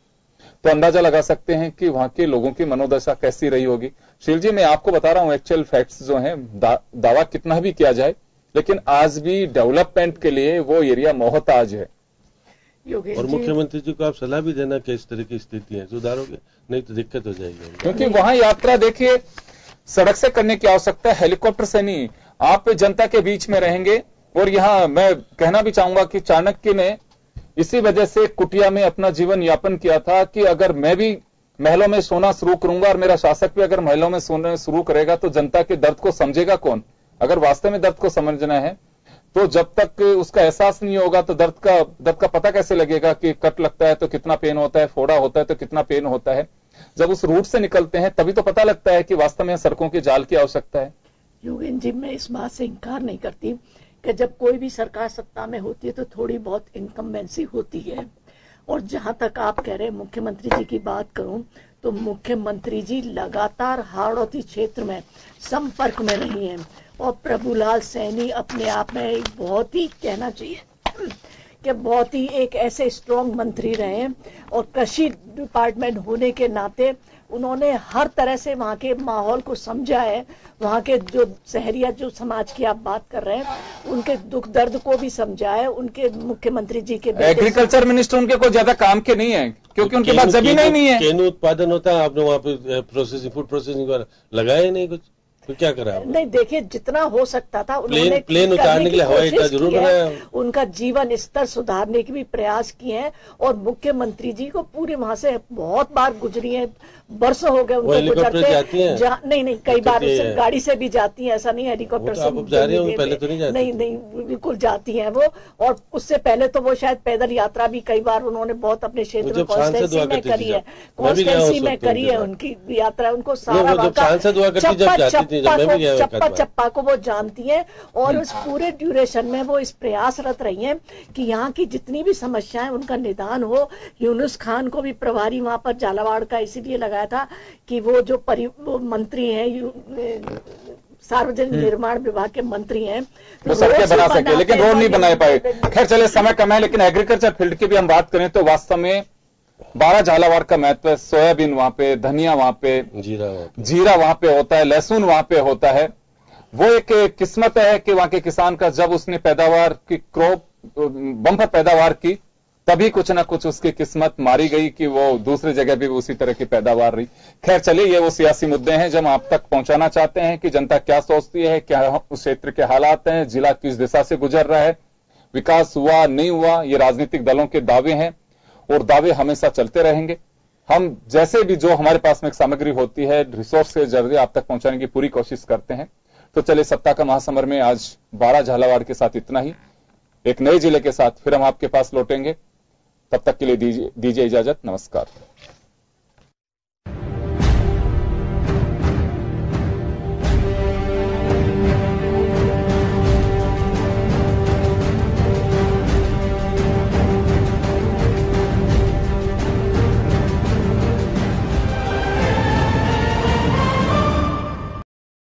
तो अंदाजा लगा सकते हैं कि वहां के लोगों की मनोदशा कैसी रही होगी। शील जी, मैं आपको बता रहा हूं एक्चुअल फैक्ट्स जो हैं, दावा कितना भी किया जाए, लेकिन आज भी डेवलपमेंट के लिए वो एरिया मोहताज है। और मुख्यमंत्री जी को आप सलाह भी देना कि इस तरह की स्थिति है, सुधारोगे, नहीं तो दिक्कत हो जाएगी। क्योंकि वहां यात्रा देखिए सड़क से करने की आवश्यकता है, हेलीकॉप्टर से नहीं। आप जनता के बीच में रहेंगे। और यहां मैं कहना भी चाहूंगा कि चाणक्य ने इसी वजह से कुटिया में अपना जीवन यापन किया था कि अगर मैं भी महलों में सोना शुरू करूंगा और मेरा शासक भी अगर महलों में सोना शुरू करेगा तो जनता के दर्द को समझेगा कौन? अगर वास्तव में दर्द को समझना है तो जब तक उसका एहसास नहीं होगा तो दर्द का पता कैसे लगेगा कि कट लगता है तो कितना पेन होता है, फोड़ा होता है तो कितना पेन होता है। जब उस रूट से निकलते हैं तभी तो पता लगता है कि वास्तव में सड़कों के जाल की आवश्यकता है। योगेंद्र जी, मैं इस बात से इनकार नहीं करती कि जब कोई भी सरकार सत्ता में होती है तो थोड़ी बहुत इनकम्बेंसी होती है। और जहां तक आप कह रहे हैं मुख्यमंत्री जी की बात करूं तो मुख्यमंत्री जी लगातार हाड़ौती क्षेत्र में संपर्क में रही हैं। और प्रभुलाल सैनी अपने आप में एक बहुत ही कहना चाहिए कि बहुत ही एक ऐसे स्ट्रांग मंत्री रहे, और कृषि डिपार्टमेंट होने के नाते उन्होंने हर तरह से वहाँ के माहौल को समझा है। वहाँ के जो शहरिया जो समाज की आप बात कर रहे हैं उनके दुख दर्द को भी समझा है। उनके मुख्यमंत्री जी के एग्रीकल्चर मिनिस्टर उनके कोई ज्यादा काम के नहीं है क्योंकि उनके पास जमीन ही नहीं है। केनू उत्पादन होता है, आपने वहाँ पे प्रोसेसिंग फूड प्रोसेसिंग लगाया ही नहीं कुछ, तो क्या करा? नहीं, देखिए जितना हो सकता था उन्होंने प्लेन उतारने के लिए हवाई अड्डा जरूर बनाया, उनका जीवन स्तर सुधारने के भी प्रयास किए हैं। और मुख्यमंत्री जी को पूरे वहां से बहुत बार गुजरी है, बर्सों हो गए उनको गुजरते। नहीं, कई बार गाड़ी से भी जाती है, ऐसा नहीं हेलीकॉप्टर से पहले तो नहीं जाती। नहीं, बिल्कुल जाती है वो। और उससे पहले तो वो शायद पैदल यात्रा भी कई बार उन्होंने बहुत अपने क्षेत्र में कॉन्स्टिट्यूंसी में करी है, उनकी यात्रा, उनको सारा चप्पा को वो जानती है। और उस पूरे ड्यूरेशन में वो इस प्रयासरत रही हैं कि यहाँ की जितनी भी समस्याएं उनका निदान हो। यूनुस खान को भी प्रभारी वहां पर झालावाड़ का इसीलिए लगाया था कि वो जो वो मंत्री हैं, सार्वजनिक निर्माण विभाग के मंत्री हैं, तो सड़कें बना सके, लेकिन रोड नहीं बना पाए। खैर चले, समय कम है, लेकिन एग्रीकल्चर फील्ड की भी हम बात करें तो वास्तव में 12 झालावाड़ का महत्व है। सोयाबीन वहां पे, धनिया वहां पे, जीरा वहां पे होता है, लहसुन वहां पे होता है। वो एक किस्मत है कि वहां के किसान का जब उसने पैदावार की क्रॉप बम्पर पैदावार की तभी कुछ ना कुछ उसकी किस्मत मारी गई कि वो दूसरी जगह भी उसी तरह की पैदावार रही। खैर चलिए, ये वो सियासी मुद्दे हैं जो हम आप तक पहुंचाना चाहते हैं कि जनता क्या सोचती है, क्या उस क्षेत्र के हालात हैं, जिला किस दिशा से गुजर रहा है, विकास हुआ नहीं हुआ, ये राजनीतिक दलों के दावे हैं और दावे हमेशा चलते रहेंगे। हम जैसे भी जो हमारे पास में सामग्री होती है, रिसोर्स के जरिए आप तक पहुंचाने की पूरी कोशिश करते हैं। तो चलिए, सत्ता का महासमर में आज 12 झालावाड़ के साथ इतना ही। एक नए जिले के साथ फिर हम आपके पास लौटेंगे। तब तक के लिए दीजिए इजाजत। नमस्कार।